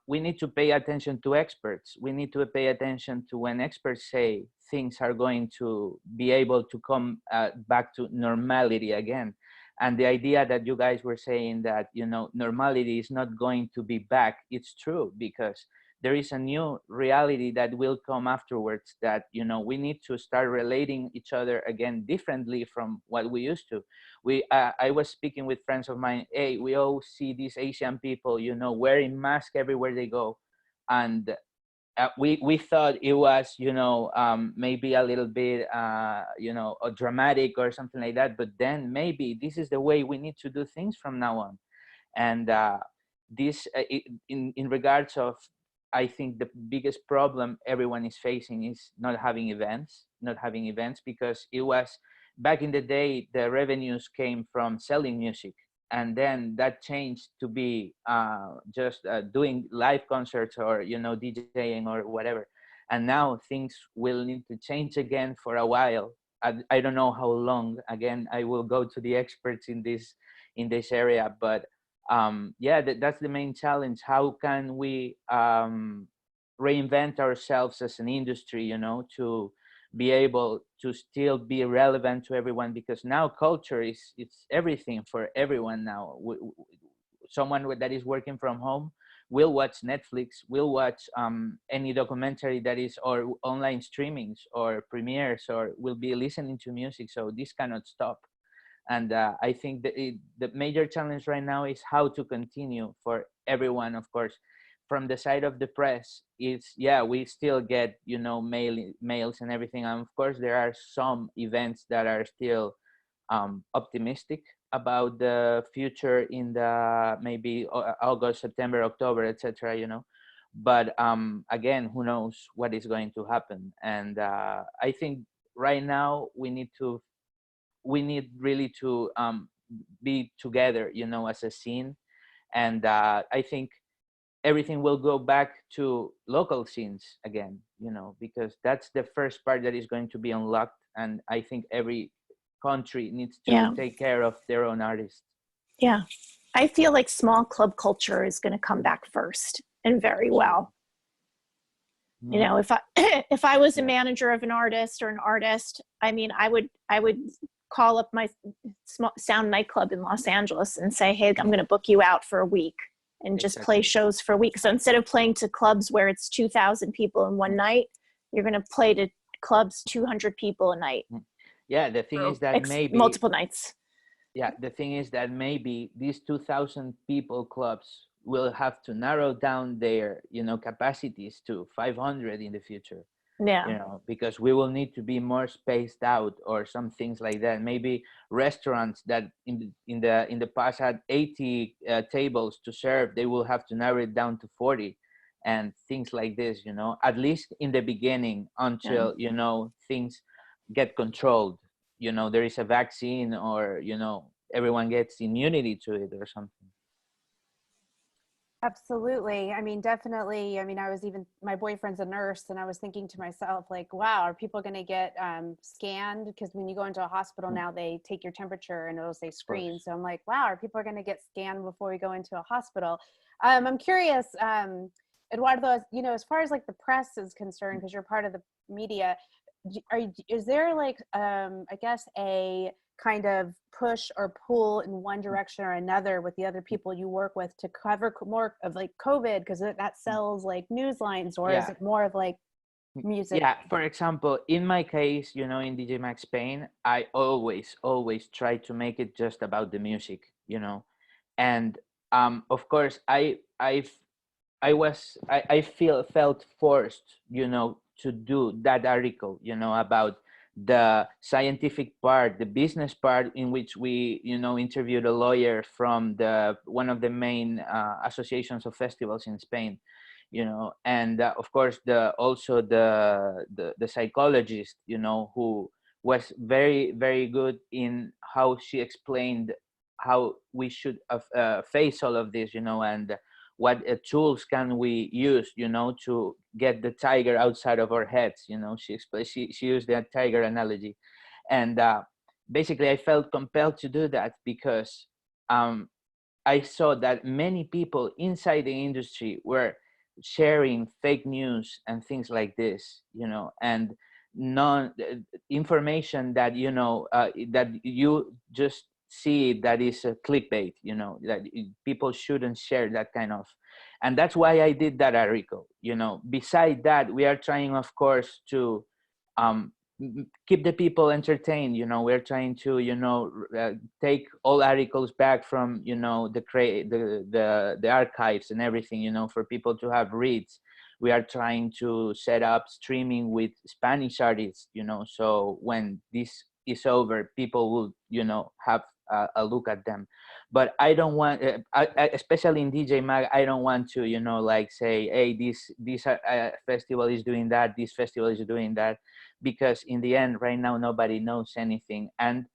we need to pay attention to experts. We need to pay attention to when experts say things are going to be able to come back to normality again. And the idea that you guys were saying that, you know, normality is not going to be back, it's true, because there is a new reality that will come afterwards, that, you know, we need to start relating each other again differently from what we used to. I was speaking with friends of mine. Hey, we all see these Asian people, you know, wearing masks everywhere they go, and we thought it was, you know, maybe a little bit you know, dramatic or something like that, but then maybe this is the way we need to do things from now on. And this in regards of, I think the biggest problem everyone is facing is not having events, because it was, back in the day, the revenues came from selling music, and then that changed to be just doing live concerts, or, you know, DJing or whatever. And now things will need to change again for a while. I don't know how long. Again, I will go to the experts in this area, but yeah, that's the main challenge. How can we reinvent ourselves as an industry, you know, to be able to still be relevant to everyone? Because now culture it's everything for everyone now. Someone that is working from home will watch Netflix, will watch any documentary that is, or online streamings or premieres, or will be listening to music. So this cannot stop. And I think that the major challenge right now is how to continue for everyone. Of course, from the side of the press, it's, yeah, we still get, you know, mails and everything. And of course, there are some events that are still optimistic about the future in the maybe August, September, October, etc. You know, but again, who knows what is going to happen? And I think right now we need really to be together, you know, as a scene. And I think everything will go back to local scenes again, you know, because that's the first part that is going to be unlocked. And I think every country needs to take care of their own artists. Yeah. I feel like small club culture is going to come back first, and very well. You know, if I was a manager of an artist or an artist, I mean, I would call up my small sound nightclub in Los Angeles and say, hey, I'm going to book you out for a week and just play shows for a week. So instead of playing to clubs where it's 2,000 people in one night, you're going to play to clubs 200 people a night. Yeah, the thing is that maybe multiple nights. Yeah, the thing is that maybe these 2,000 people clubs will have to narrow down their, you know, capacities to 500 in the future. Yeah. You know, because we will need to be more spaced out, or some things like that. Maybe restaurants that in the past had 80 tables to serve, they will have to narrow it down to 40, and things like this. You know, at least in the beginning, until you know, things get controlled. You know, there is a vaccine, or you know, everyone gets immunity to it or something. Absolutely. I mean, definitely. I mean, my boyfriend's a nurse, and I was thinking to myself, like, wow, are people going to get scanned? Because when you go into a hospital now, they take your temperature and it'll say screen. So I'm like, wow, are people going to get scanned before we go into a hospital? I'm curious, Eduardo, you know, as far as like the press is concerned, because you're part of the media, is there like, I guess, a kind of push or pull in one direction or another with the other people you work with to cover more of like COVID, because that sells like news lines, or is it more of like music? Yeah, for example, in my case, you know, in DJ Mag Spain, I always try to make it just about the music, you know. And of course I felt forced, you know, to do that article, you know, about the scientific part, the business part, in which we, you know, interviewed a lawyer from one of the main associations of festivals in Spain, you know, and of course also the psychologist, you know, who was very, very good in how she explained how we should face all of this, you know, and what tools can we use, you know, to get the tiger outside of our heads, you know. She used the tiger analogy. And basically I felt compelled to do that because I saw that many people inside the industry were sharing fake news and things like this, you know, and non information that, you know, that you just see that is a clickbait, you know, that people shouldn't share that kind of. And that's why I did that article, you know. Beside that, we are trying, of course, to keep the people entertained, you know. We're trying to, you know, take all articles back from, you know, the archives and everything, you know, for people to have reads. We are trying to set up streaming with Spanish artists, you know, so when this is over, people will, you know, have a look at them. But I don't want, especially in DJ Mag, I don't want to, you know, like say, hey, this festival is doing that, this festival is doing that, because in the end, right now, nobody knows anything. And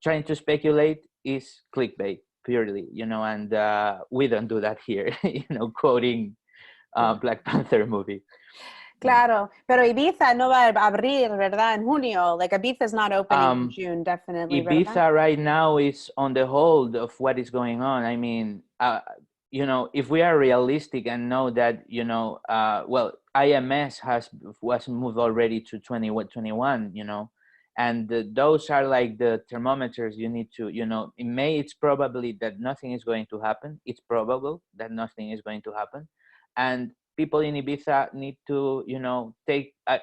trying to speculate is clickbait purely, you know, and we don't do that here, you know, quoting Black Panther movie. Claro, pero Ibiza no va a abrir, ¿verdad? En junio. Like Ibiza is not opening in June, definitely. Ibiza, ¿verdad? Right now is on the hold of what is going on. I mean, you know, if we are realistic and know that, you know, well, IMS was moved already to 2021, you know, and those are like the thermometers you need to, you know. In May, it's probably that nothing is going to happen. It's probable that nothing is going to happen, and people in Ibiza need to, you know,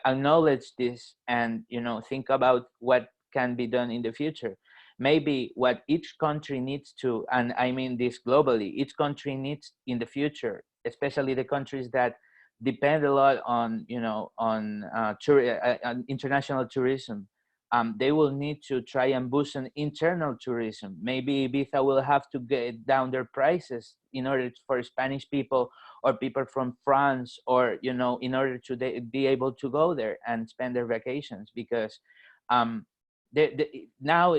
acknowledge this and, you know, think about what can be done in the future. Maybe what each country needs to, and I mean this globally, each country needs in the future, especially the countries that depend a lot on, you know, on international tourism. They will need to try and boost an internal tourism. Maybe Ibiza will have to get down their prices in order for Spanish people or people from France, or, you know, in order to be able to go there and spend their vacations, because Now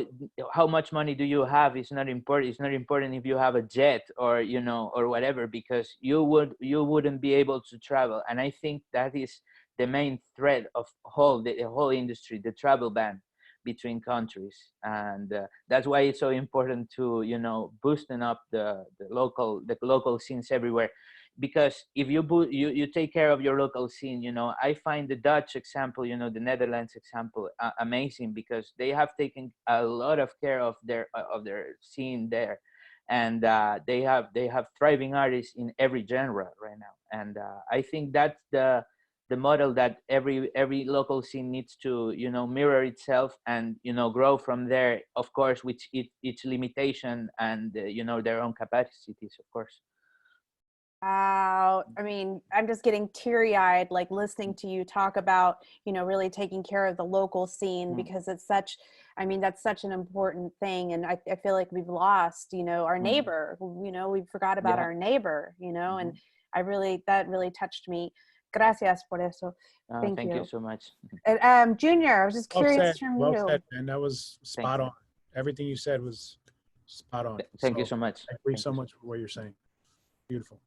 how much money do you have is not important. It's not important if you have a jet or, you know, or whatever, because you wouldn't be able to travel. And I think that is the main threat of the whole industry, the travel ban between countries. And that's why it's so important to, you know, boosting up the local scenes everywhere. Because if you take care of your local scene, you know, I find the Dutch example, you know, the Netherlands example amazing, because they have taken a lot of care of their scene there, and they have thriving artists in every genre right now. And I think that's the model that every local scene needs to, you know, mirror itself and, you know, grow from there, of course, with its limitation and you know, their own capacities, of course. Wow. I mean, I'm just getting teary-eyed, like listening to you talk about, you know, really taking care of the local scene, because it's such, I mean, that's such an important thing. And I feel like we've lost, you know, our neighbor, you know, we forgot about our neighbor, you know, and that really touched me. Gracias por eso. Thank you so much. And, Junior, I was just curious Well said, from well you. said, and that was spot on. Everything you said was spot on. Thank you so much. I agree so much with what you're saying. Beautiful.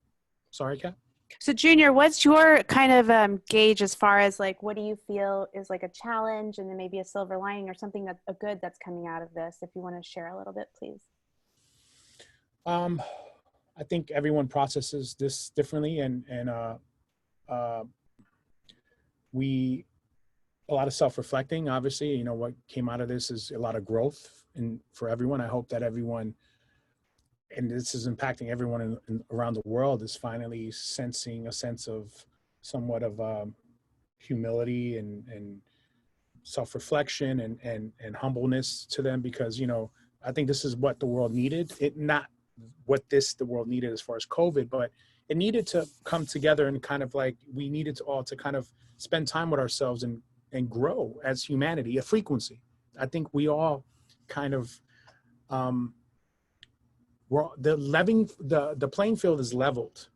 Sorry, Kat? So Junior, what's your kind of gauge as far as like, what do you feel is like a challenge and then maybe a silver lining or something that's a good that's coming out of this? If you want to share a little bit, please. I think everyone processes this differently, and a lot of self-reflecting, obviously. You know, what came out of this is a lot of growth for everyone. I hope that everyone, and this is impacting everyone around the world, is finally sensing a sense of somewhat of humility and self-reflection and humbleness to them, because, you know, I think this is what the world needed. Not what the world needed as far as COVID, but it needed to come together and kind of like, we needed to all to kind of spend time with ourselves and grow as humanity, a frequency. I think we all kind of, the playing field is leveled,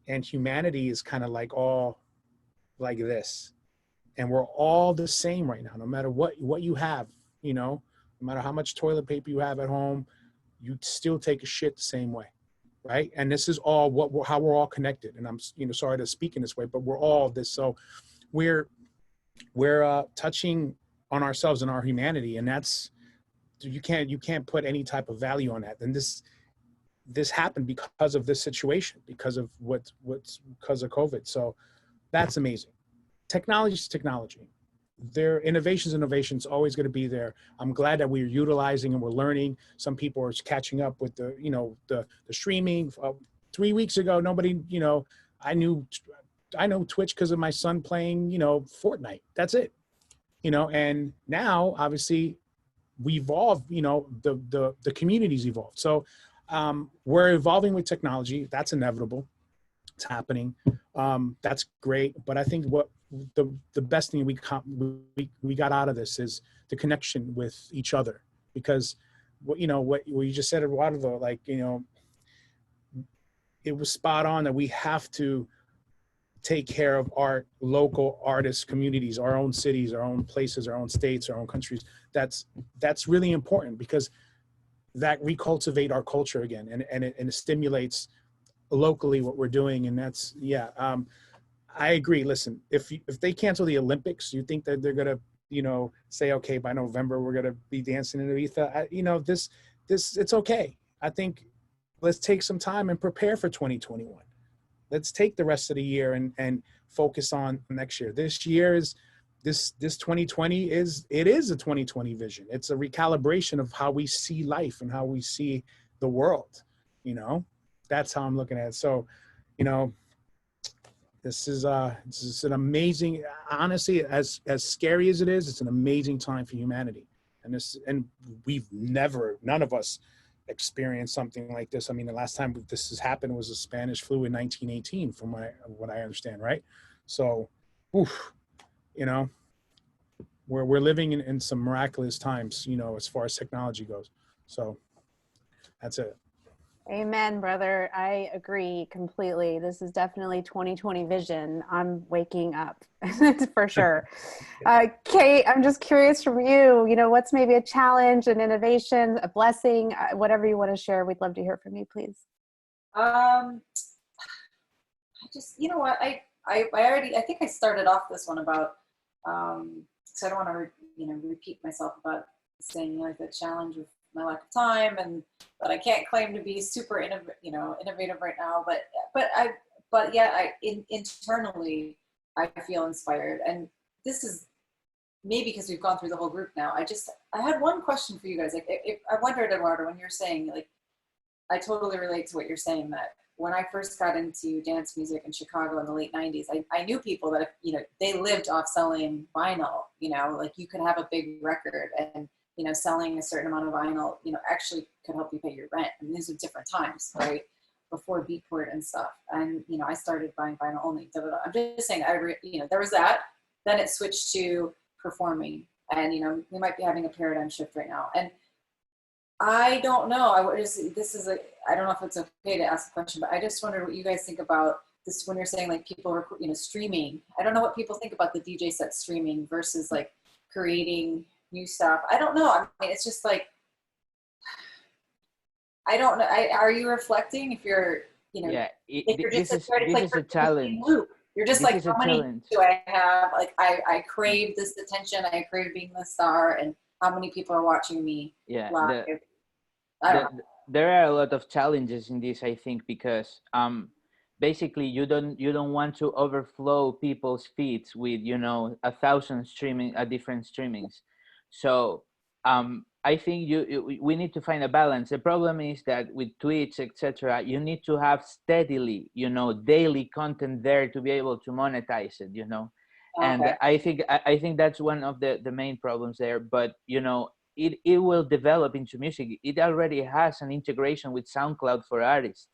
and humanity is kind of like all like this, and we're all the same right now, no matter what you have, you know, no matter how much toilet paper you have at home, you still take a shit the same way, right? And this is all how we're all connected. And I'm, you know, sorry to speak in this way, but we're all this. So we're touching on ourselves and our humanity, and that's, you can't put any type of value on that. And this happened because of this situation, because of because of COVID. So that's amazing. Technology is technology. Innovation's always going to be there. I'm glad that we're utilizing and we're learning. Some people are catching up with the streaming. 3 weeks ago, nobody, you know, I know Twitch because of my son playing, you know, Fortnite. That's it, you know. And now, obviously, we evolve. You know, the community's evolved. So we're evolving with technology. That's inevitable. It's happening. That's great. But I think what the best thing we got out of this is the connection with each other, because what you just said a while ago, like, you know, it was spot on that we have to take care of our local artists, communities, our own cities, our own places, our own states, our own countries. That's really important, because that recultivate our culture again, and it stimulates locally what we're doing. And that's, I agree. Listen, if they cancel the Olympics, you think that they're gonna, you know, say, okay, by November we're gonna be dancing in Ibiza? You know, this it's okay. I think let's take some time and prepare for 2021. Let's take the rest of the year and focus on next year. This year is this 2020 is a 2020 vision. It's a recalibration of how we see life and how we see the world. You know, that's how I'm looking at it. So, you know, this is an amazing, honestly, as scary as it is, it's an amazing time for humanity. And we've none of us experienced something like this. I mean, the last time this has happened was the Spanish flu in 1918, from what I understand, right? So, you know, we're living in some miraculous times, you know, as far as technology goes. So that's it. Amen, brother. I agree completely. This is definitely 2020 vision. I'm waking up for sure. Kate, I'm just curious from you, what's maybe a challenge, an innovation, a blessing, whatever you want to share. We'd love to hear from you, please. I just, you know what, I already, I think I started off this one about, so I don't want to, repeat myself about saying like the challenge of my lack of time, and but I can't claim to be super innovative right now, but internally I feel inspired, and this is maybe because we've gone through the whole group now. I had one question for you guys. Like, I wondered, Eduardo, when you're saying, like, I totally relate to what you're saying, that when I first got into dance music in Chicago in the late 90s, I knew people that, they lived off selling vinyl, like you could have a big record and, selling a certain amount of vinyl, actually could help you pay your rent. I mean, these are different times, right? Before Beatport and stuff. And, I started buying vinyl only. I'm just saying, there was that. Then it switched to performing. And, we might be having a paradigm shift right now. And I don't know. I don't know if it's okay to ask a question, but I just wonder what you guys think about this when you're saying like people are, streaming. I don't know what people think about the DJ set streaming versus like creating new stuff. I don't know. I mean, it's just like, I don't know. Are you reflecting if you're, if you're just this is a challenge. Loop? You're just this like, how many do I have? Like, I crave this attention. I crave being the star, and how many people are watching me live? There are a lot of challenges in this, I think, because basically you don't want to overflow people's feeds with 1,000 different streamings. So I think we need to find a balance. The problem is that with Twitch, etc., you need to have steadily, daily content there to be able to monetize it, Okay. And I think that's one of the main problems there. But it will develop into music. It already has an integration with SoundCloud for artists.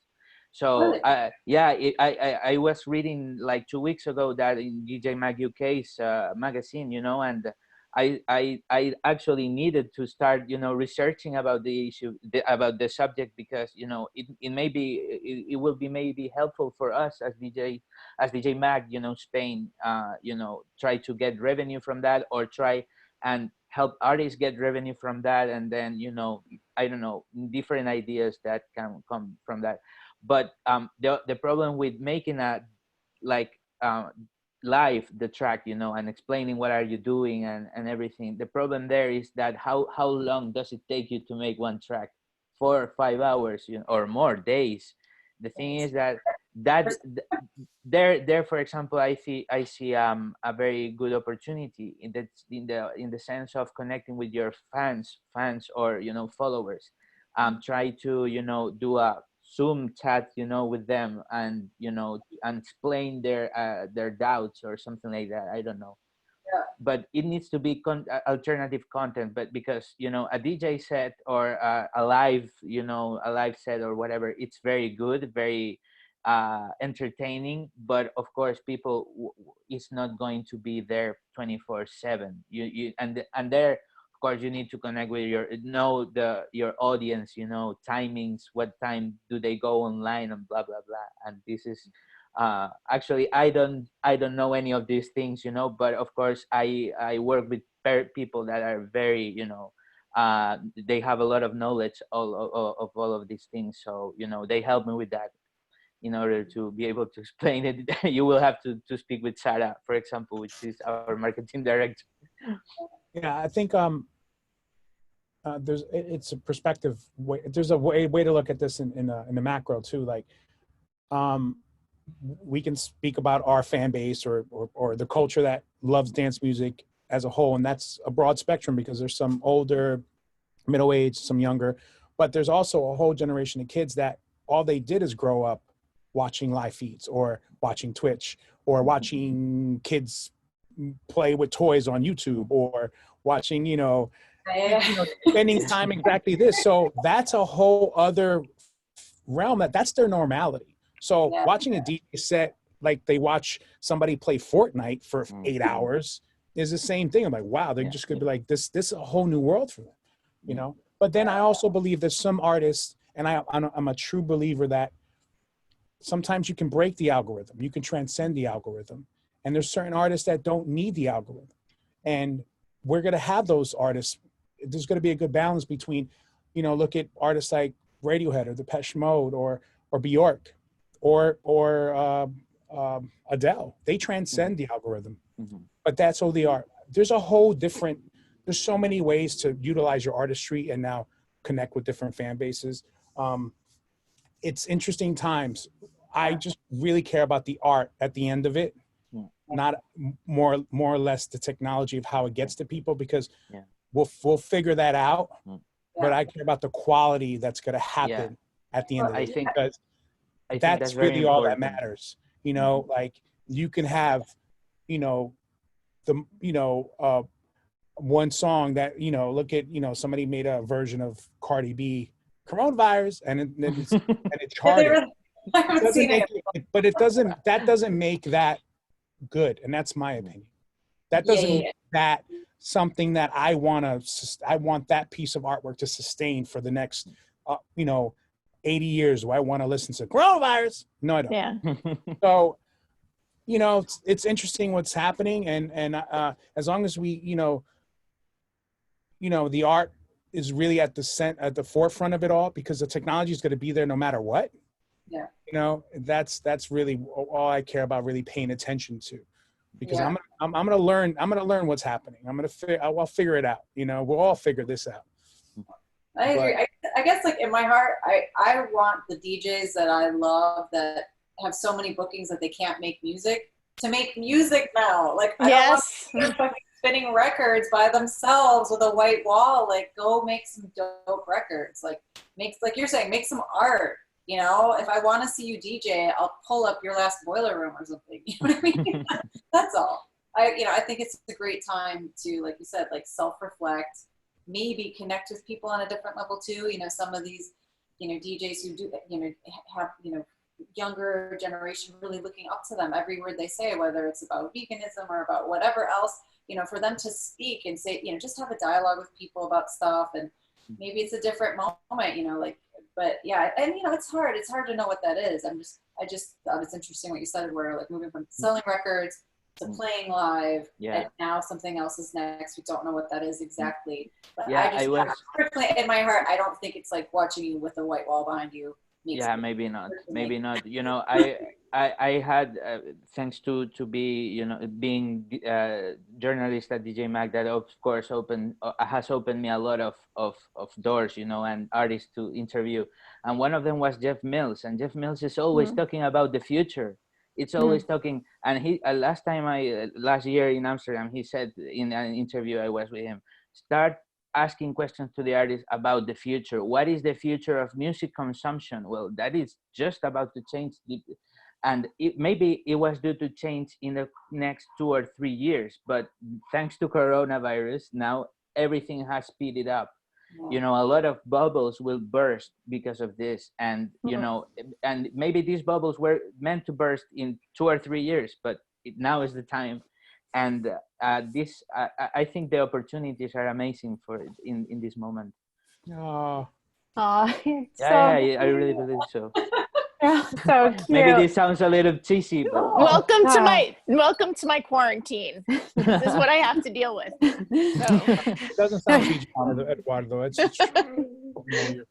So really? I was reading like 2 weeks ago that in DJ Mag UK's magazine, and I actually needed to start, researching about the issue, about the subject, because, it will be maybe helpful for us as DJ Mag, Spain, try to get revenue from that, or try and help artists get revenue from that. And then, I don't know, different ideas that can come from that. But the problem with making a live the track, and explaining what are you doing and everything, the problem there is that how long does it take you to make one track? 4 or 5 hours, or more days. The thing is that there for example, I see a very good opportunity in the sense of connecting with your fans or followers. Try to do a Zoom chat, with them, and and explain their doubts or something like that. I don't know. Yeah. But it needs to be alternative content. But because a DJ set or a live set or whatever, it's very good, very entertaining. But of course, people is not going to be there 24/7. And there. Of course, you need to connect with your audience, timings, what time do they go online, and blah blah blah. And this is actually I don't know any of these things, but of course I work with people that are very, they have a lot of knowledge of all of these things. So they help me with that. In order to be able to explain it, you will have to speak with Sarah, for example, which is our marketing director. Yeah, I think it's a perspective way. There's a way to look at this in the macro too. Like, we can speak about our fan base or the culture that loves dance music as a whole, and that's a broad spectrum because there's some older, middle-aged, some younger, but there's also a whole generation of kids that all they did is grow up watching live feeds or watching Twitch or watching kids play with toys on YouTube or watching, spending time exactly this. So that's a whole other realm that's their normality. So watching a DJ set like they watch somebody play Fortnite for 8 hours is the same thing. I'm like, wow, they're just gonna be like, this is a whole new world for them, But then I also believe that some artists, And I'm a true believer that sometimes you can break the algorithm, you can transcend the algorithm. And there's certain artists that don't need the algorithm. And we're going to have those artists. There's going to be a good balance between, you know, look at artists like Radiohead or Depeche Mode or Bjork or Adele. They transcend the algorithm, but that's who they are. There's a whole different, there's so many ways to utilize your artistry and now connect with different fan bases. It's interesting times. I just really care about the art at the end of it, not more or less the technology of how it gets to people, because we'll figure that out. But I care about the quality that's going to happen at the end of it, because that's really all that matters. You know, like you can have, you know, one song that, you know, look at, you know, somebody made a version of Cardi B coronavirus and it charted. But that doesn't make that good. And that's my opinion. That doesn't make that something that I want that piece of artwork to sustain for the next, 80 years. Do I want to listen to coronavirus? No, I don't. Yeah. So, you know, it's interesting what's happening. And as long as we, the art is really at the forefront of it all, because the technology is going to be there no matter what. Yeah. You know, that's really all I care about, really paying attention to, because I'm going to learn what's happening. I'll figure it out. You know, we'll all figure this out. I agree. I guess, like, in my heart, I want the DJs that I love that have so many bookings that they can't make music to make music now. Like, I don't want them fucking spinning records by themselves with a white wall. Like, go make some dope records. Like, like you're saying, make some art. You know, if I want to see you DJ, I'll pull up Your Last Boiler Room or something. You know what I mean? That's all. I think it's a great time to, like you said, like, self-reflect, maybe connect with people on a different level too. You know, some of these, DJs who do, have, younger generation really looking up to them, every word they say, whether it's about veganism or about whatever else, for them to speak and say, just have a dialogue with people about stuff. And maybe it's a different moment, but yeah, and it's hard to know what that is. I just thought it's interesting what you said, where, like, moving from selling records to playing live, and now something else is next. We don't know what that is exactly. But personally, in my heart, I don't think it's like watching you with a white wall behind you. Maybe not. I had thanks to be being a journalist at DJ Mag, that of course has opened me a lot of doors, and artists to interview, and one of them was Jeff Mills, and Jeff Mills is always talking about the future. It's always talking, and he last year in Amsterdam, he said in an interview I was with him, start asking questions to the artists about the future. What is the future of music consumption? Well, that is just about to change, and maybe it was due to change in the next 2 or 3 years, but thanks to coronavirus, now everything has speeded up. A lot of bubbles will burst because of this, and and maybe these bubbles were meant to burst in 2 or 3 years, but now is the time. And I think the opportunities are amazing for in this moment. I really believe so. So cute. Maybe this sounds a little cheesy, but welcome to my quarantine. This is what I have to deal with. It doesn't sound cheesy, Eduardo. It's true.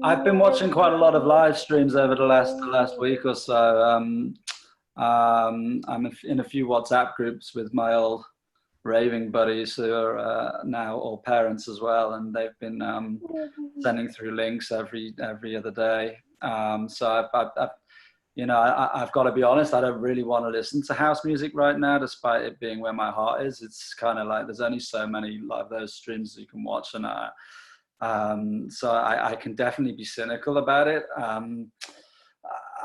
I've been watching quite a lot of live streams over the last week or so. I'm in a few WhatsApp groups with my old raving buddies who are now all parents as well, and they've been sending through links every other day. So I've got to be honest, I don't really want to listen to house music right now, despite it being where my heart is. It's kind of like there's only so many of those streams you can watch, and so I can definitely be cynical about it.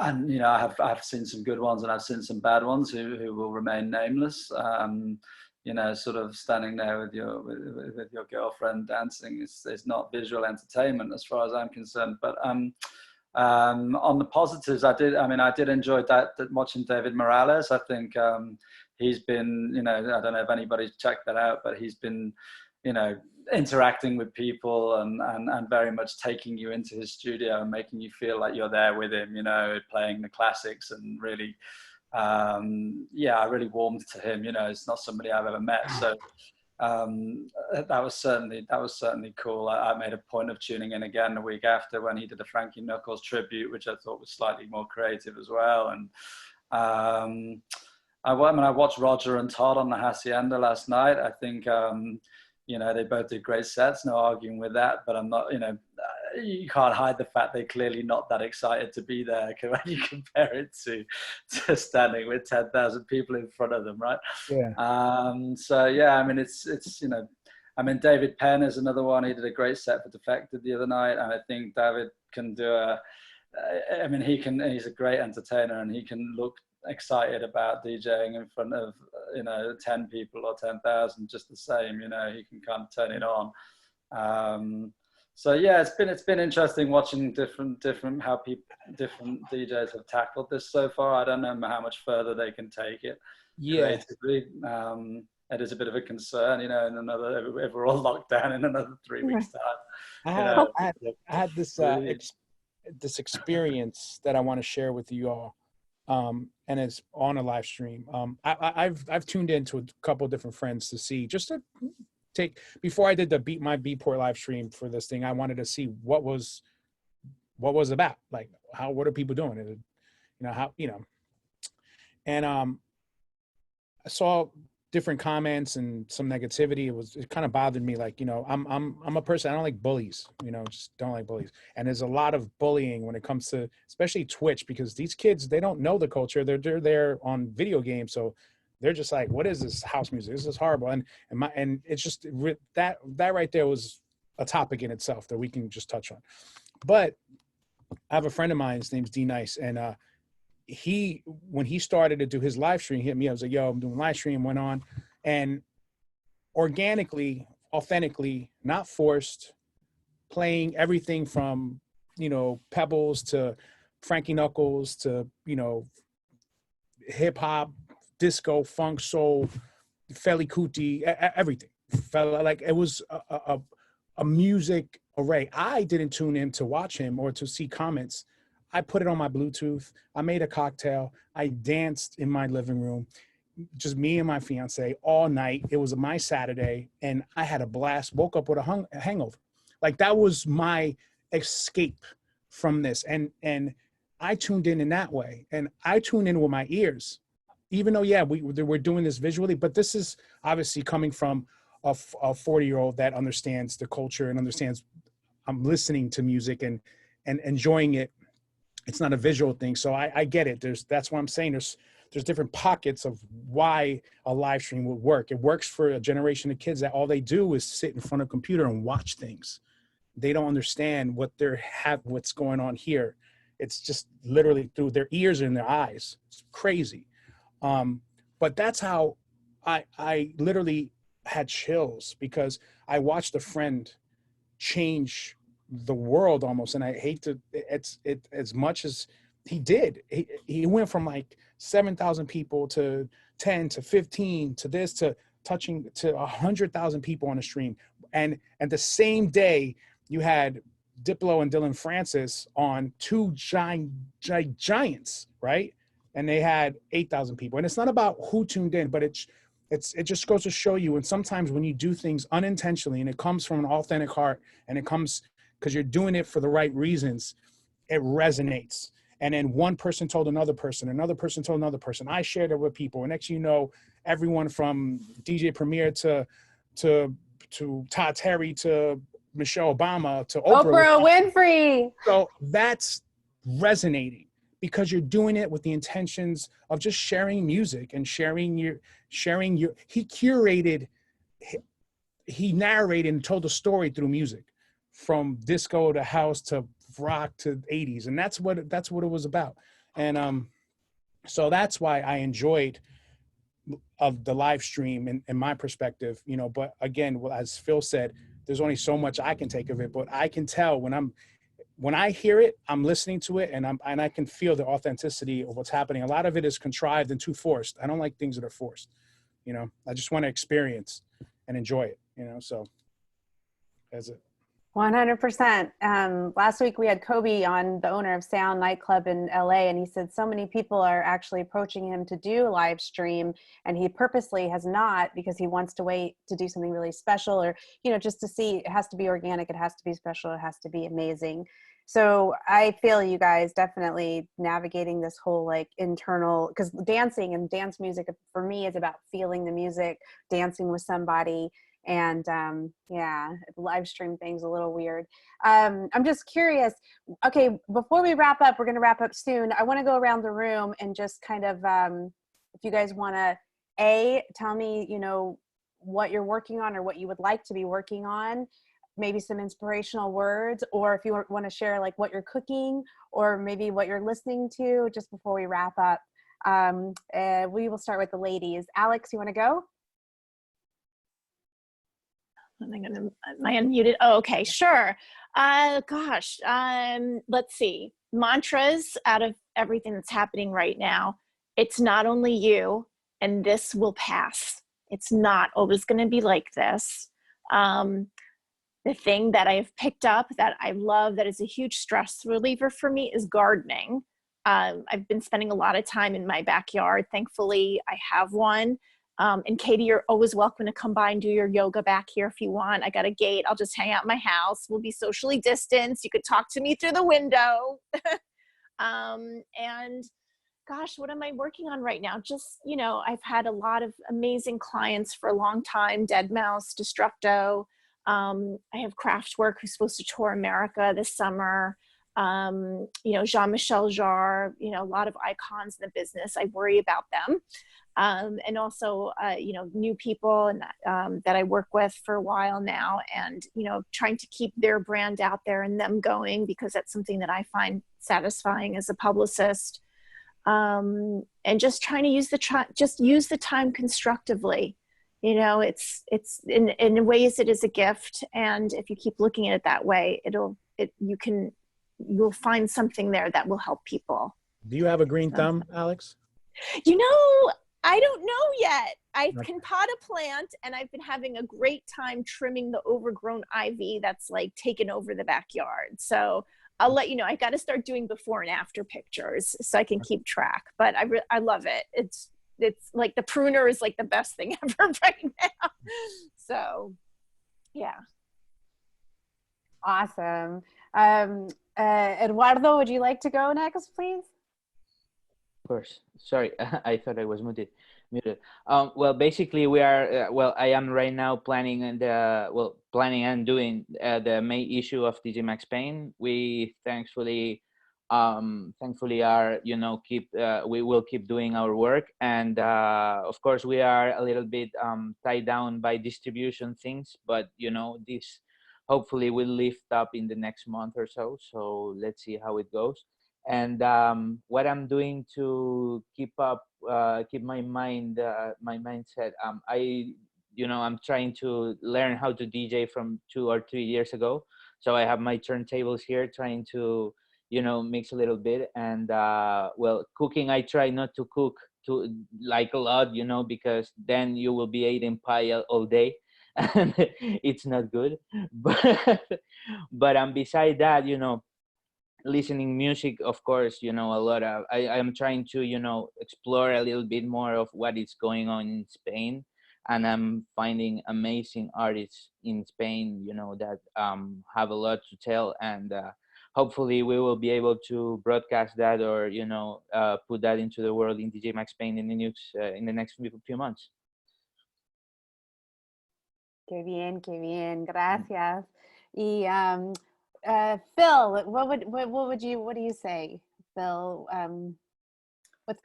And I've seen some good ones, and I've seen some bad ones who will remain nameless. Sort of standing there with your girlfriend dancing is not visual entertainment as far as I'm concerned. But on the positives, I did enjoy watching David Morales. I think he's been, I don't know if anybody's checked that out, but he's been, interacting with people and very much taking you into his studio and making you feel like you're there with him, you know, playing the classics. And really, I really warmed to him. You know, it's not somebody I've ever met, so that was certainly cool. I made a point of tuning in again the week after when he did a Frankie Knuckles tribute, which I thought was slightly more creative as well. And I watched Roger and Todd on the Hacienda last night. I think you know, they both did great sets, no arguing with that, but I'm not, you know, you can't hide the fact they're clearly not that excited to be there when you compare it to standing with 10,000 people in front of them, right? Yeah. So yeah, I mean, it's you know, I mean, David Penn is another one. He did a great set for Defected the other night, and I think David can do he's a great entertainer, and he can look excited about DJing in front of, you know, 10 people or 10,000 just the same. You know, he can kind of turn it on. So yeah, it's been interesting watching different DJs have tackled this so far. I don't know how much further they can take it. Yeah. Creatively. It is a bit of a concern, you know, if we're all locked down in another 3 weeks time. I had this this experience that I want to share with you all, and it's on a live stream. I've tuned into a couple of different friends to see, just to take, before I did my Beatport live stream for this thing, I wanted to see what was about, like what are people doing, and, you know, how, you know, and I saw different comments and some negativity. It kind of bothered me. Like, you know, I'm a person, I don't like bullies, you know, just don't like bullies. And there's a lot of bullying when it comes to, especially Twitch, because these kids, they don't know the culture. They're there on video games. So they're just like, what is this house music? This is horrible. And it's just that right there was a topic in itself that we can just touch on. But I have a friend of mine, his name's D Nice. And, when he started to do his live stream, he hit me. I was like, yo, I'm doing live stream, went on, and organically, authentically, not forced, playing everything from, you know, Pebbles to Frankie Knuckles to, you know, hip hop, disco, funk, soul, Fela Kuti, everything. Like, it was a music array. I didn't tune in to watch him or to see comments. I put it on my Bluetooth. I made a cocktail. I danced in my living room, just me and my fiance all night. It was my Saturday, and I had a blast. Woke up with a hangover. Like, that was my escape from this. And I tuned in that way, and I tuned in with my ears, even though, yeah, we're doing this visually, but this is obviously coming from a 40-year-old that understands the culture and understands I'm listening to music and enjoying it. It's not a visual thing. So I get it. That's what I'm saying. There's different pockets of why a live stream would work. It works for a generation of kids that all they do is sit in front of a computer and watch things. They don't understand what's going on here. It's just literally through their ears and their eyes. It's crazy. But that's how I literally had chills, because I watched a friend change the world almost. And I hate to, it's as much as he did, he went from like 7,000 people to 10 to 15 to this, to touching to 100,000 people on the stream. And the same day you had Diplo and Dylan Francis on, two giants, right? And they had 8,000 people. And it's not about who tuned in, but it just goes to show you. And sometimes when you do things unintentionally and it comes from an authentic heart, and it comes because you're doing it for the right reasons, it resonates. And then one person told another person told another person. I shared it with people. And next thing you know, everyone from DJ Premier to Todd Terry to Michelle Obama to Oprah Winfrey. So that's resonating, because you're doing it with the intentions of just sharing music and sharing your, he narrated and told a story through music, from disco to house to rock to 80s. And that's what it was about. And so that's why I enjoyed of the live stream in my perspective, you know. But again, as Phil said, there's only so much I can take of it, but I can tell when I hear it, I'm listening to it, and I can feel the authenticity of what's happening. A lot of it is contrived and too forced. I don't like things that are forced, you know. I just want to experience and enjoy it, you know. So as it. 100%. Last week we had Kobe on, the owner of Sound Nightclub in LA, and he said so many people are actually approaching him to do live stream, and he purposely has not, because he wants to wait to do something really special, or, you know, just to see. It has to be organic, it has to be special, it has to be amazing. So I feel you guys definitely navigating this whole like internal, because dancing and dance music for me is about feeling the music, dancing with somebody. And yeah, the live stream thing's a little weird. I'm just curious. Okay, before we wrap up, we're going to wrap up soon. I want to go around the room and just kind of, if you guys want to, tell me, you know, what you're working on or what you would like to be working on, maybe some inspirational words, or if you want to share like what you're cooking or maybe what you're listening to, just before we wrap up. We will start with the ladies. Alex, you want to go? Am I unmuted? Oh, okay, sure. Gosh, let's see. Mantras out of everything that's happening right now. It's not only you, and this will pass. It's not always going to be like this. The thing that I have picked up that I love, that is a huge stress reliever for me, is gardening. I've been spending a lot of time in my backyard. Thankfully, I have one. And Katie, you're always welcome to come by and do your yoga back here if you want. I got a gate. I'll just hang out in my house. We'll be socially distanced. You could talk to me through the window. And gosh, what am I working on right now? Just, you know, I've had a lot of amazing clients for a long time. Deadmau5, Destructo. I have Kraftwerk, who's supposed to tour America this summer. You know, Jean-Michel Jarre, you know, a lot of icons in the business. I worry about them. And also, you know, new people and that I work with for a while now, and, you know, trying to keep their brand out there and them going, because that's something that I find satisfying as a publicist. And just trying to use the time constructively. You know, it's in ways it is a gift, and if you keep looking at it that way, you'll find something there that will help people. Do you have a green thumb, Alex? You know, I don't know yet. I can pot a plant, and I've been having a great time trimming the overgrown ivy that's like taken over the backyard. So I'll let you know. I got to start doing before and after pictures so I can keep track. But I love it. It's like the pruner is like the best thing ever right now. So yeah. Awesome. Eduardo, would you like to go next, please? Of course. Sorry, I thought I was muted. Well, basically, we are. I am right now planning and doing the May issue of DJ Mag Spain. We thankfully are, you know, we will keep doing our work, and of course we are a little bit tied down by distribution things, but you know, this hopefully will lift up in the next month or so. So let's see how it goes. And what I'm doing to keep my mind, my mindset, I'm trying to learn how to DJ from 2 or 3 years ago. So I have my turntables here, trying to, you know, mix a little bit. And cooking, I try not to cook to like a lot, you know, because then you will be eating pie all day, and it's not good. But beside that, you know, listening music, of course, you know, a lot of I am trying to, you know, explore a little bit more of what is going on in Spain, and I'm finding amazing artists in Spain, you know, that have a lot to tell, and hopefully we will be able to broadcast that, or, you know, put that into the world in DJ Mag Spain in the next few months. Qué bien, gracias. Y Phil, what do you say, Phil?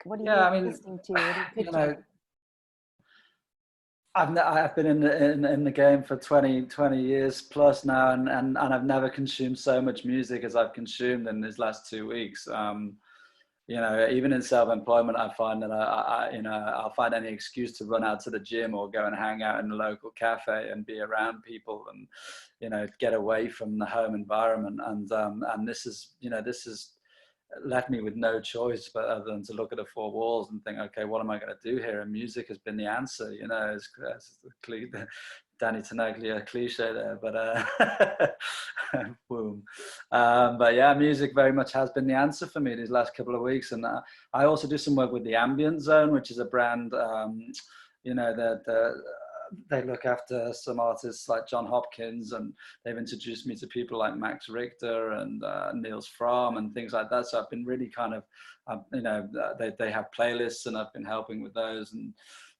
What are you listening to? What are you pitching? You know, I've been in the game for 20 years plus now, and I've never consumed so much music as I've consumed in these last 2 weeks. You know, even in self-employment, I find that I'll find any excuse to run out to the gym or go and hang out in the local cafe and be around people, and, you know, get away from the home environment. And this is left me with no choice but other than to look at the four walls and think, okay, what am I going to do here? And music has been the answer. You know, Danny Tenaglia cliche there, but boom. But yeah, music very much has been the answer for me these last couple of weeks. And I also do some work with the Ambient Zone, which is a brand, you know, that they look after some artists like John Hopkins, and they've introduced me to people like Max Richter and Niels Fromm and things like that. So I've been really kind of, you know, they have playlists, and I've been helping with those. And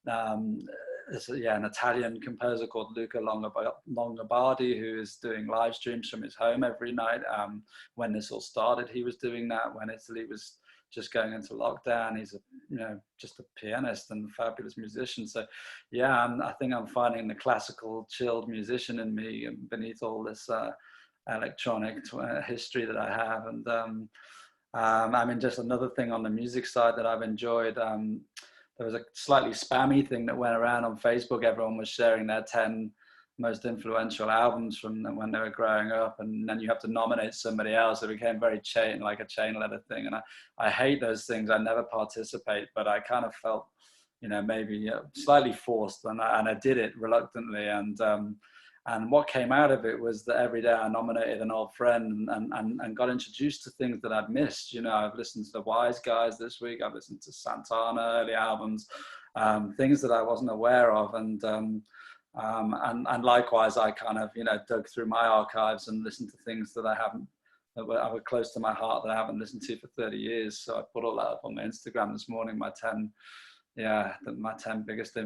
an Italian composer called Luca Longobardi, who is doing live streams from his home every night. When this all started, he was doing that when Italy was just going into lockdown. He's just a pianist and fabulous musician. So yeah, I think I'm finding the classical chilled musician in me beneath all this electronic history that I have. And I mean, just another thing on the music side that I've enjoyed, there was a slightly spammy thing that went around on Facebook. Everyone was sharing their 10 most influential albums from when they were growing up, and then you have to nominate somebody else. It became very like a chain letter thing, and I hate those things. I never participate, but I kind of felt, you know, maybe slightly forced, and I did it reluctantly. And what came out of it was that every day I nominated an old friend and got introduced to things that I'd missed. You know, I've listened to the Wise Guys this week. I've listened to Santana early albums, things that I wasn't aware of. And likewise, I kind of, you know, dug through my archives and listened to things that that were close to my heart that I haven't listened to for 30 years. So I put all that up on my Instagram this morning, my 10 biggest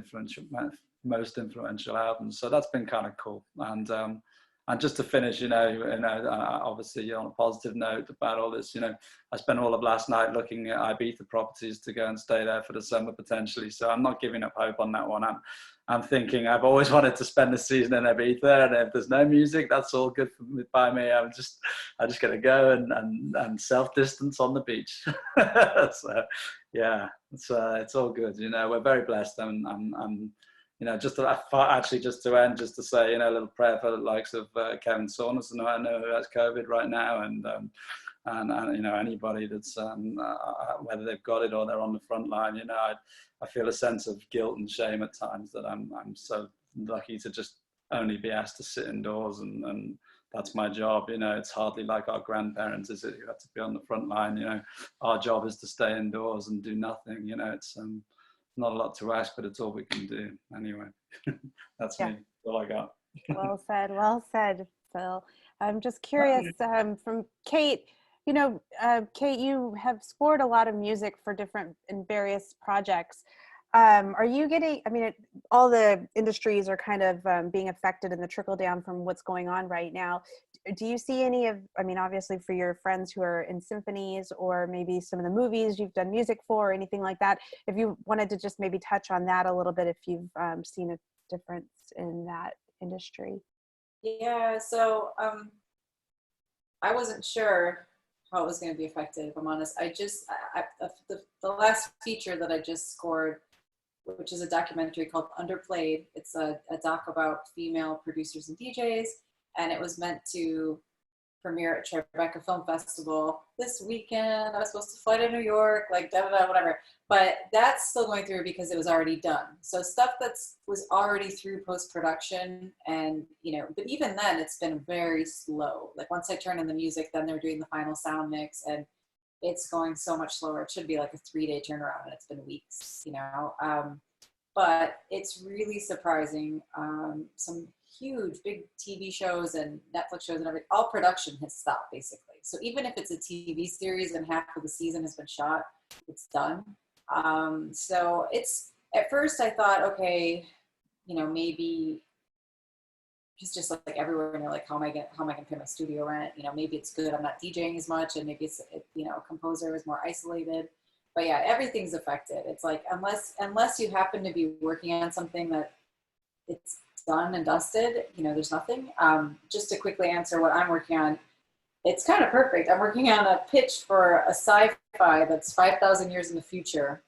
most influential albums. So that's been kind of cool. And just to finish, obviously on a positive note about all this, I spent all of last night looking at Ibiza properties to go and stay there for the summer potentially. So I'm not giving up hope on that one. I'm thinking I've always wanted to spend the season in Ibiza, and if there's no music, that's all good by me. I just got to go and self-distance on the beach. So yeah, it's all good. We're very blessed. I'm just to end, just to say, a little prayer for the likes of Kevin Saunderson, who I know who has COVID right now, and anybody that's whether they've got it or they're on the front line. I feel a sense of guilt and shame at times that I'm so lucky to just only be asked to sit indoors, and that's my job. It's hardly like our grandparents, is it, who had to be on the front line. Our job is to stay indoors and do nothing. It's not a lot to ask, but it's all we can do anyway. That's me. That's all I got. Well said, Phil. I'm just curious, from Kate, Kate, you have scored a lot of music for in various projects. Are you getting, all the industries are kind of being affected in the trickle down from what's going on right now. Do you see any of, obviously for your friends who are in symphonies, or maybe some of the movies you've done music for, or anything like that, if you wanted to just maybe touch on that a little bit, if you've seen a difference in that industry? Yeah, so I wasn't sure how it was going to be affected, if I'm honest. The last feature that I just scored, which is a documentary called Underplayed. It's a doc about female producers and DJs, and it was meant to premiere at Tribeca Film Festival this weekend. I was supposed to fly to New York, whatever. But that's still going through because it was already done. So stuff was already through post-production, and but even then it's been very slow. Like once I turn in the music, then they're doing the final sound mix, and it's going so much slower. It should be like a 3-day turnaround, and it's been weeks, but it's really surprising. Some huge, big TV shows and Netflix shows and everything, all production has stopped basically. So even if it's a TV series and half of the season has been shot, it's done. So it's, at first I thought, okay, maybe it's just like everywhere, and you're like, how am I gonna pay my studio rent? Maybe it's good I'm not DJing as much, and maybe it's, a composer is more isolated. But yeah, everything's affected. It's like, unless you happen to be working on something that it's done and dusted, there's nothing. Just to quickly answer what I'm working on, it's kind of perfect. I'm working on a pitch for a sci-fi that's 5,000 years in the future,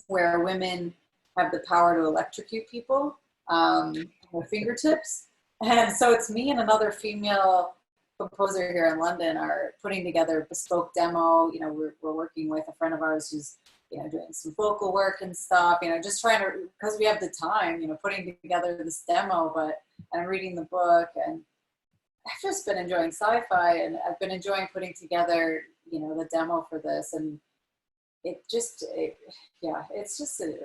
where women have the power to electrocute people with their fingertips. And so it's me and another female composer here in London are putting together a bespoke demo. We're working with a friend of ours who's, doing some vocal work and stuff, just trying to, because we have the time, putting together this demo. But I'm reading the book, and I've just been enjoying sci-fi, and I've been enjoying putting together, the demo for this, and it's just a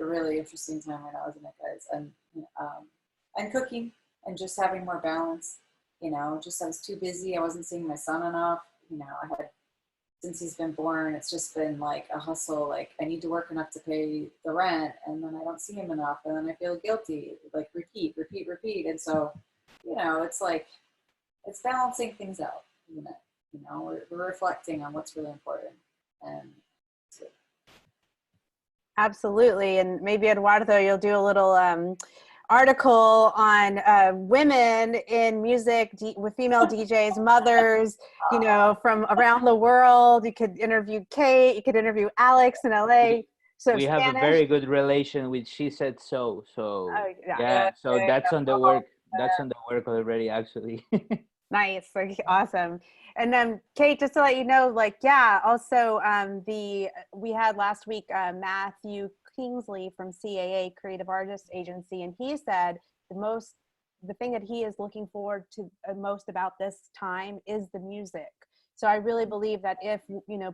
really interesting time right now, isn't it, guys? And cooking and just having more balance. Just I was too busy. I wasn't seeing my son enough. Since he's been born, it's just been like a hustle. Like I need to work enough to pay the rent, and then I don't see him enough, and then I feel guilty. Like repeat. And so, it's like it's balancing things out, isn't it? We're reflecting on what's really important, and absolutely. And maybe Eduardo, you'll do a little article on women in music with female DJs, mothers, from around the world. You could interview Kate, you could interview Alex in LA. So we have a very good relation with She Said So. So so that's on the work. That's on the work already, actually. Nice. Awesome. And then Kate, just to let you know, also we had last week Matthew Kingsley from CAA, Creative Artists Agency, and he said the thing that he is looking forward to most about this time is the music. So I really believe that if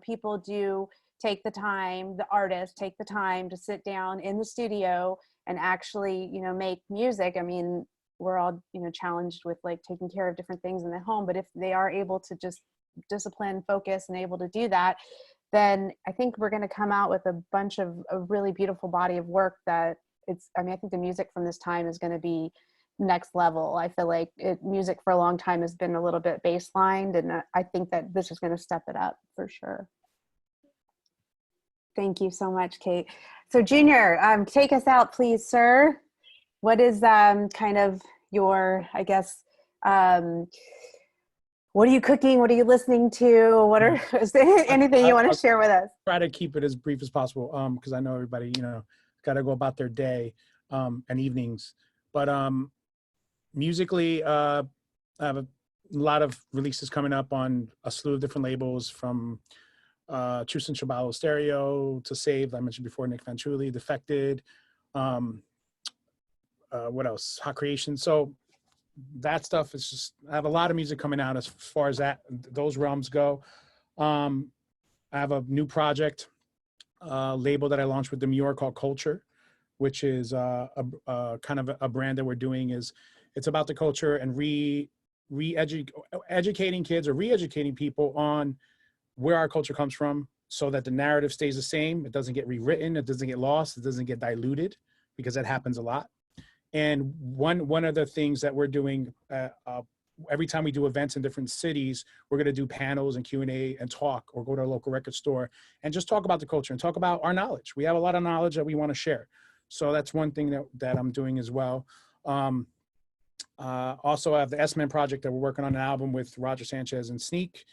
people do take the time, the artists take the time to sit down in the studio and actually make music. I mean, we're all challenged with taking care of different things in the home, but if they are able to just discipline, focus, and able to do that, then I think we're going to come out with a bunch of a really beautiful body of work that I think the music from this time is going to be next level. I feel like music for a long time has been a little bit baselined, and I think that this is going to step it up for sure. Thank you so much, Kate. So Junior, take us out, please, sir. What is kind of your, I guess, what are you cooking? What are you listening to? Is there anything you want to share with us? Try to keep it as brief as possible because I know everybody, got to go about their day and evenings. But musically, I have a lot of releases coming up on a slew of different labels, from Truce and Shabalo Stereo to Saved, I mentioned before, Nick Venturi, Defected, what else? Hot Creation. So that stuff is just, I have a lot of music coming out as far as those realms go. I have a new project label that I launched with Demure called Culture, which is a kind of a brand that we're doing. It's about the culture and educating kids or re-educating people on where our culture comes from, so that the narrative stays the same. It doesn't get rewritten. It doesn't get lost. It doesn't get diluted, because that happens a lot. And one of the things that we're doing every time we do events in different cities, we're going to do panels and Q&A and talk, or go to a local record store and just talk about the culture and talk about our knowledge. We have a lot of knowledge that we want to share. So that's one thing that I'm doing as well. Also, I have the S-Men project that we're working on, an album with Roger Sanchez and Sneak.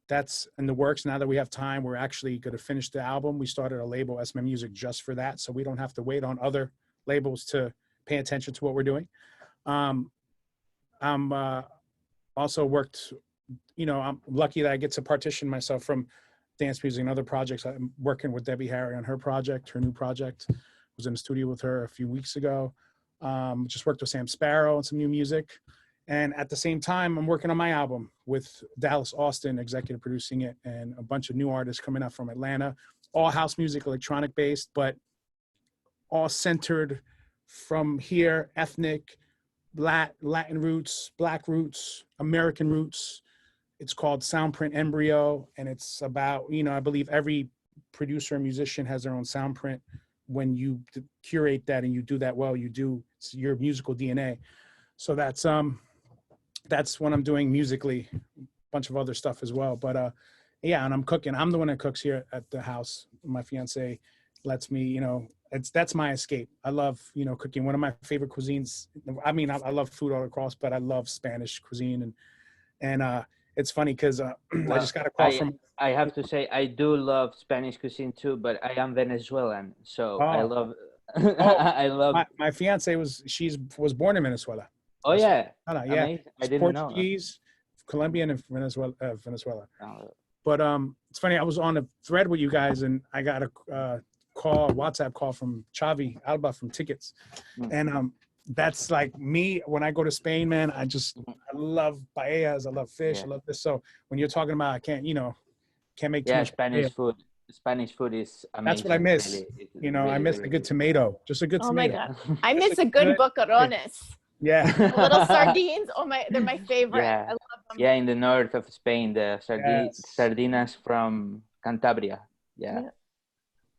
That's in the works. Now that we have time, we're actually going to finish the album. We started a label, S-Men Music, just for that, so we don't have to wait on other labels to pay attention to what we're doing. I'm also worked, I'm lucky that I get to partition myself from dance music and other projects. I'm working with Debbie Harry on her project, her new project. I was in the studio with her a few weeks ago. Just worked with Sam Sparrow on some new music. And at the same time, I'm working on my album with Dallas Austin executive producing it, and a bunch of new artists coming up from Atlanta, all house music, electronic based, but all centered from here, ethnic, Latin roots, Black roots, American roots. It's called Soundprint Embryo, and it's about, I believe every producer and musician has their own soundprint. When you curate that and you do that well, it's your musical DNA. So that's what I'm doing musically, a bunch of other stuff as well. But yeah, and I'm cooking. I'm the one that cooks here at the house. My fiance lets me, that's my escape. I love, cooking. One of my favorite cuisines. I mean, I love food all across, but I love Spanish cuisine. And it's funny because I just got a call from. I have to say, I do love Spanish cuisine too, but I am Venezuelan, so I love. I love. My fiance was born in Venezuela. Oh yeah. Yeah. I didn't Portuguese, know. Colombian, and Venezuela. But it's funny. I was on a thread with you guys, and I got a WhatsApp call from Xavi Alba from Tickets, and that's like me when I go to Spain, man. I love paellas. I love fish. Yeah. I love this. So when you're talking about, I can't make too Yeah, much. Spanish paella. food. Spanish food is amazing. That's what I miss. Really. It's I really, miss really a good good. tomato. Just a good Oh my tomato. God. I Just miss a good boquerones. Yeah. The little sardines. Oh my, they're my favorite. Yeah. I love them. Yeah, in the north of Spain, the Yes. sardinas from Cantabria. Yeah. Yeah.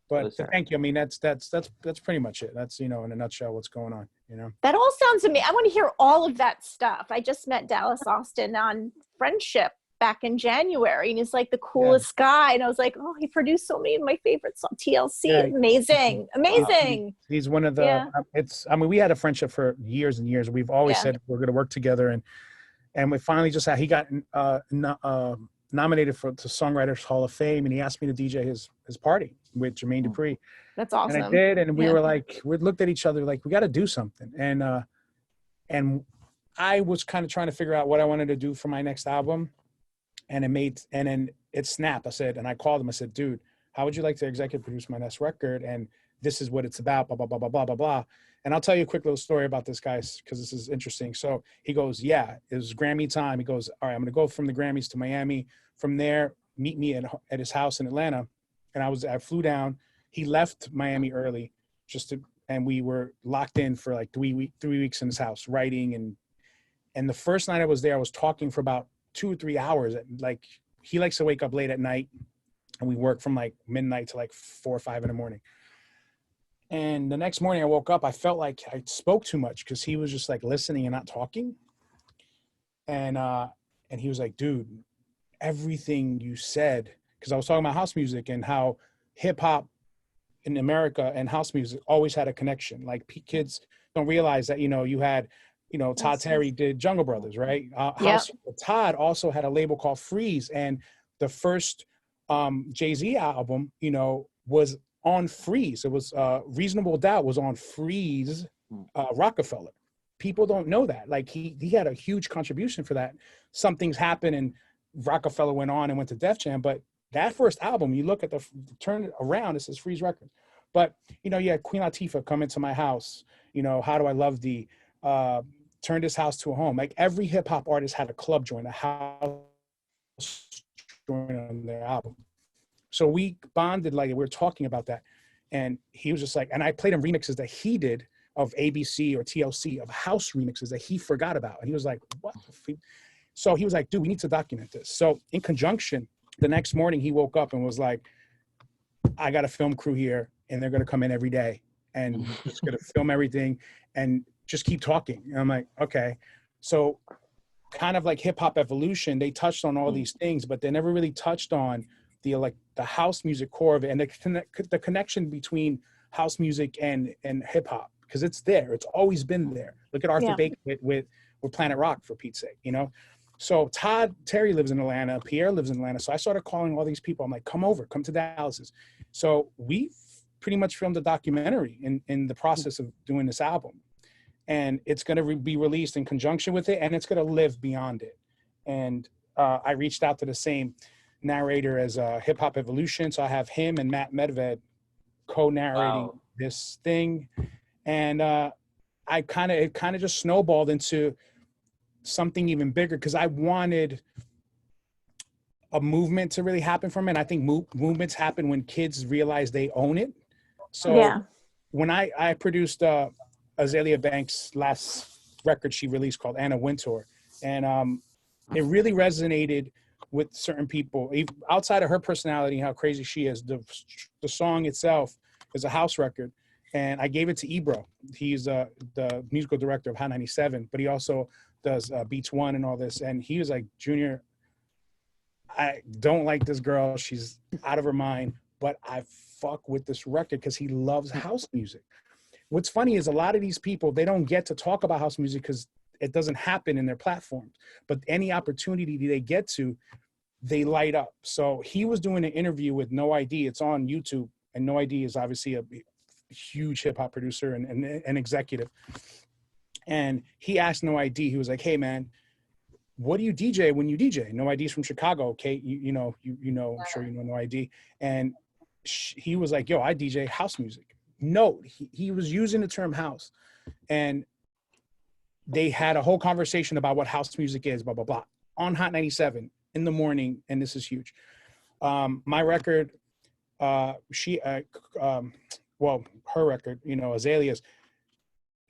But Those are- thank you. I mean, that's pretty much it. That's, in a nutshell, what's going on, That all sounds amazing. I want to hear all of that stuff. I just met Dallas Austin on Friendship back in January, and he's like the coolest guy. And I was like, oh, he produced so many of my favorite songs. TLC, Yeah. amazing. He's one of the, we had a friendship for years and years. We've always said we're going to work together. And we finally just he got nominated for the Songwriters Hall of Fame, and he asked me to DJ his party with Jermaine Dupri. That's awesome. And I did, and we were like, we looked at each other like, we got to do something. And I was kind of trying to figure out what I wanted to do for my next album, and then it snapped. I called him. I said, dude, how would you like to executive produce my next record? And this is what it's about, blah, blah, blah, blah, blah, blah, blah. And I'll tell you a quick little story about this guy, because this is interesting. So he goes, yeah, it was Grammy time. He goes, all right, I'm going to go from the Grammys to Miami. From there, meet me at his house in Atlanta. And I flew down. He left Miami early and we were locked in for like 3 weeks in his house, writing. And the first night I was there, I was talking for about 2 or 3 hours. Like, he likes to wake up late at night, and we work from like midnight to like 4 or 5 in the morning. And the next morning I woke up, I felt like I spoke too much, because he was just like listening and not talking. And he was like, dude, everything you said, because I was talking about house music and how hip hop in America and house music always had a connection. Like, kids don't realize that, you had, Todd Terry did Jungle Brothers, right? Todd also had a label called Freeze, and the first Jay-Z album, was on Freeze. It was Reasonable Doubt was on Freeze, Rockefeller. People don't know that. Like, he had a huge contribution for that. Some things happened, and Rockefeller went on and went to Def Jam, but that first album, you look at turn it around, it says Freeze Records. But, you had Queen Latifah come into my house, How Do I Love Thee, Turn This House to a Home. Like, every hip hop artist had a club joint, a house joint on their album. So we bonded, like, we were talking about that. And he was just like, and I played him remixes that he did of ABC or TLC, of house remixes that he forgot about. And he was like, what? So he was like, dude, we need to document this. So in conjunction, the next morning he woke up and was like, I got a film crew here, and they're going to come in every day and just going to film everything and just keep talking. And I'm like, okay. So kind of like hip hop evolution, they touched on all these things, but they never really touched on the house music core of it, and the connection between house music and hip hop, because it's there. It's always been there. Look at Arthur Baker with Planet Rock, for Pete's sake, So Todd Terry lives in Atlanta. Pierre lives in Atlanta. So I started calling all these people. I'm like, come to Dallas. So we pretty much filmed a documentary in the process of doing this album. And it's going to be released in conjunction with it, and it's going to live beyond it. And I reached out to the same narrator as Hip Hop Evolution. So I have him and Matt Medved co-narrating this thing. And it kind of just snowballed into something even bigger, because I wanted a movement to really happen from it. And I think movements happen when kids realize they own it. So when I produced Azalea Banks' last record she released called Anna Wintour, and it really resonated with certain people. Outside of her personality, how crazy she is, the song itself is a house record. And I gave it to Ebro. He's the musical director of Hot 97, but he also does Beats One and all this. And he was like, Junior, I don't like this girl. She's out of her mind, but I fuck with this record because he loves house music. What's funny is a lot of these people, they don't get to talk about house music because it doesn't happen in their platforms. But any opportunity they get to, they light up. So he was doing an interview with No ID. It's on YouTube. And No ID is obviously a huge hip hop producer and an executive. And he asked No ID, he was like, hey man, what do you DJ when you DJ? No ID's from Chicago. Okay. You know, I'm sure you know No ID. And he was like, yo, I DJ house music. No, he was using the term house. And they had a whole conversation about what house music is, blah, blah, blah, on Hot 97 in the morning. And this is huge. My record, her record, Azalea's,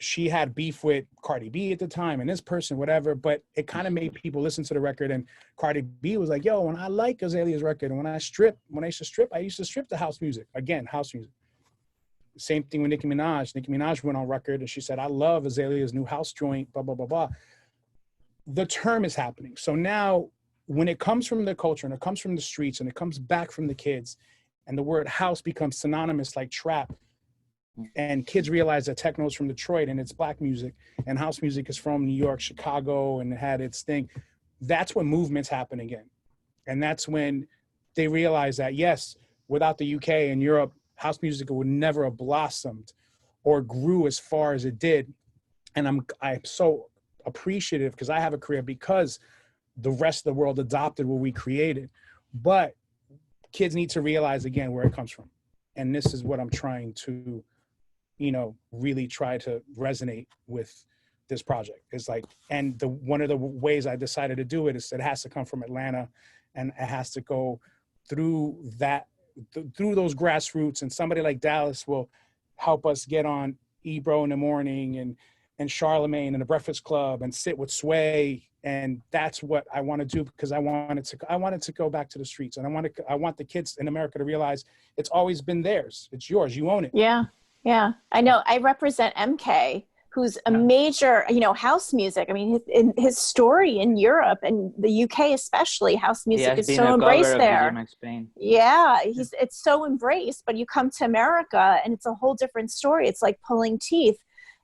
she had beef with Cardi B at the time and this person, whatever, but it kind of made people listen to the record. And Cardi B was like, yo, when I like Azalea's record, and when I used to strip the house music. Again, house music. Same thing with Nicki Minaj. Nicki Minaj went on record and she said, I love Azalea's new house joint, blah, blah, blah, blah. The term is happening. So now when it comes from the culture and it comes from the streets and it comes back from the kids and the word house becomes synonymous like trap, and kids realize that techno is from Detroit and it's black music and house music is from New York, Chicago, and it had its thing. That's when movements happen again. And that's when they realize that, yes, without the UK and Europe, house music would never have blossomed or grew as far as it did. And I'm so appreciative because I have a career because the rest of the world adopted what we created. But kids need to realize again where it comes from. And this is what I'm trying to really try to resonate with this project. It's like, and one of the ways I decided to do it is it has to come from Atlanta and it has to go through those grassroots, and somebody like Dallas will help us get on Ebro in the morning and Charlemagne and the Breakfast Club and sit with Sway. And that's what I want to do because I wanted to go back to the streets, and I want the kids in America to realize it's always been theirs. It's yours. You own it. Yeah. Yeah. I know. I represent MK, who's a major, house music. I mean, his story in Europe and the UK, especially, house music is so embraced there. Yeah. It's so embraced, but you come to America and it's a whole different story. It's like pulling teeth.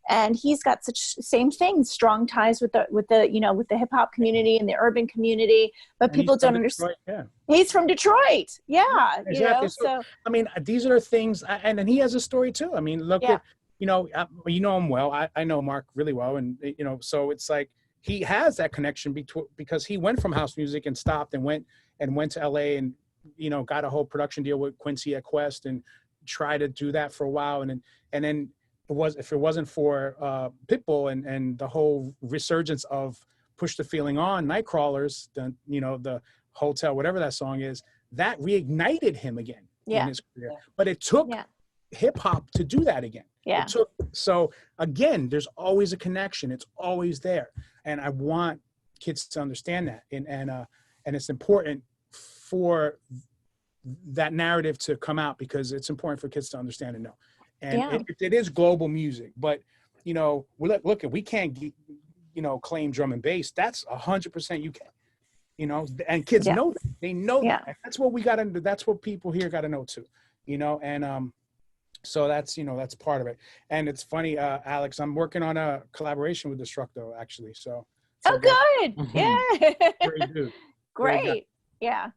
And he's got such same things, strong ties with the hip hop community and the urban community, but people don't understand. Yeah. He's from Detroit. Yeah. Exactly. So, I mean, these are things, and he has a story too. I mean, look at, you know him well. I know Mark really well. And, so it's like, he has that connection because he went from house music and stopped and went to LA and, got a whole production deal with Quincy at Quest and tried to do that for a while. And then, if it wasn't for Pitbull and the whole resurgence of Push the Feeling On, Nightcrawlers, the Hotel, whatever that song is, that reignited him again in his career. But it took hip hop to do that again. Yeah. So again, there's always a connection. It's always there. And I want kids to understand that. And it's important for that narrative to come out because it's important for kids to understand and know. And it is global music, but look, we can't claim drum and bass. That's 100% UK. And kids know that. They know that. That's what we got to do. That's what people here got to know too. And so that's that's part of it. And it's funny, Alex, I'm working on a collaboration with Destructo actually. So good. Yeah. Great dude. Great. Yeah.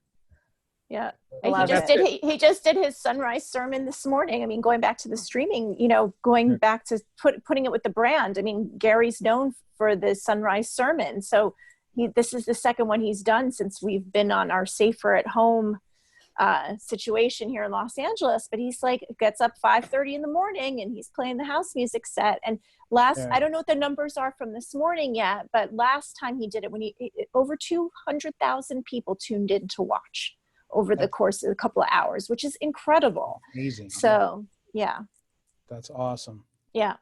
Yeah. He just did his sunrise sermon this morning. I mean, going back to the streaming, going back to putting it with the brand. I mean, Gary's known for the sunrise sermon. So this is the second one he's done since we've been on our safer at home situation here in Los Angeles. But he's like, gets up 5:30 in the morning and he's playing the house music set. And I don't know what the numbers are from this morning yet, but last time he did it, over 200,000 people tuned in to watch over the course of a couple of hours, which is incredible. Amazing. So, yeah. That's awesome. Yeah.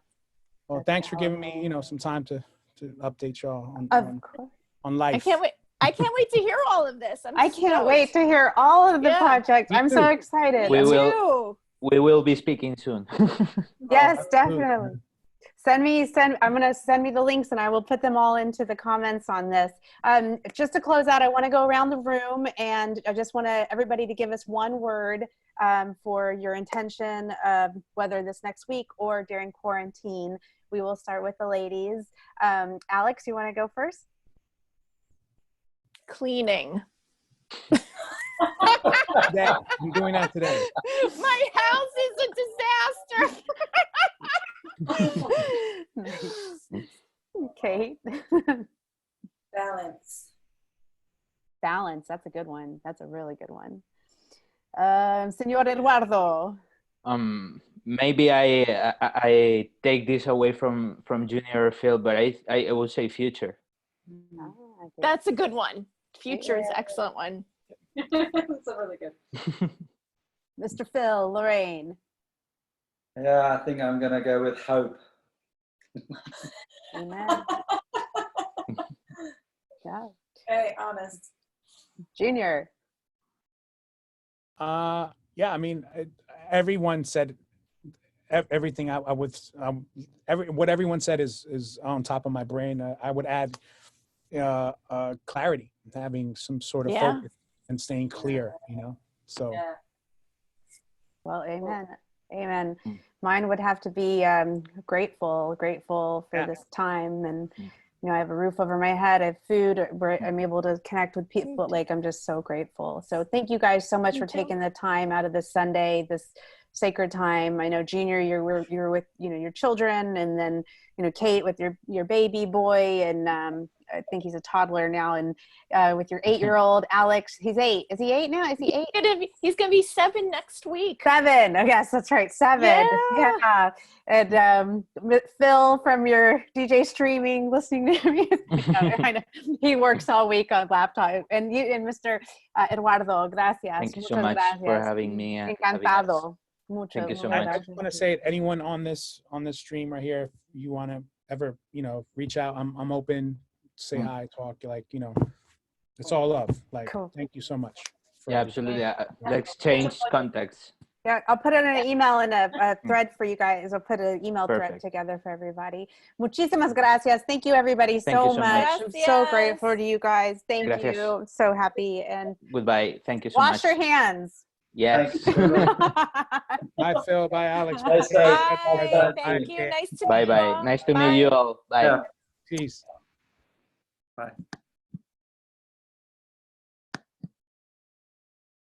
Well, thanks for giving me, some time to update y'all on life. I can't wait to hear all of this. I can't wait to hear all of the projects. I'm so excited. We will be speaking soon. Yes, definitely. I'm going to send me the links and I will put them all into the comments on this. Just to close out, I want to go around the room and I just want everybody to give us one word for your intention of whether this next week or during quarantine. We will start with the ladies. Alex, you want to go first? Cleaning. I'm doing that today. My house is a disaster. Okay. Balance. That's a good one. That's a really good one. Señor Eduardo. maybe I take this away from Junior or Phil, but I will say future. That's a good one. Future is an excellent one. That's a really good. Mr. Phil, Lorraine. Yeah, I think I'm gonna go with hope. Amen. Yeah. Hey, honest. Junior. Yeah, I mean, everyone said everything I would, what everyone said is on top of my brain. I would add clarity, having some sort of focus and staying clear, you know? So. Yeah. Well, amen. Amen. Mine would have to be grateful for this time. And, you know, I have a roof over my head, I have food, where I'm able to connect with people. Like, I'm just so grateful. So thank you guys so much for taking the time out of this Sunday, this sacred time. I know, Junior, you're with, you know, your children, and then, you know, Kate with your baby boy, and I think he's a toddler now, and with your 8-year-old Alex. He's 8. Is he 8 now? Is he 8? He's gonna be 7 next week. 7. Oh, yes, that's right. 7. Yeah. And Phil from your DJ streaming, listening to music. I know. He works all week on laptop. And you and Mr. Eduardo, gracias. Thank you so much for having me. Encantado. Mucho. Thank you so I much. just want to say, anyone on this stream right here, if you want to ever, you know, reach out, I'm open. Say hi, talk, like, you know, it's all love. Like, cool. Thank you so much. Yeah, absolutely. Let's change contacts. Yeah, I'll put it in an email and a thread for you guys. I'll put an email thread Perfect. together for everybody. Muchísimas gracias. Thank you, everybody, Thank you so so much. much. I'm so grateful to you guys. Thank Gracias. you. I'm so happy. And Goodbye. Thank you so wash much. your hands. Yes. Bye, Phil. Bye, Alex. Bye, Bye. Thank you. Nice to meet you. Bye. Nice to meet you all. Bye. Yeah. Peace. Bye.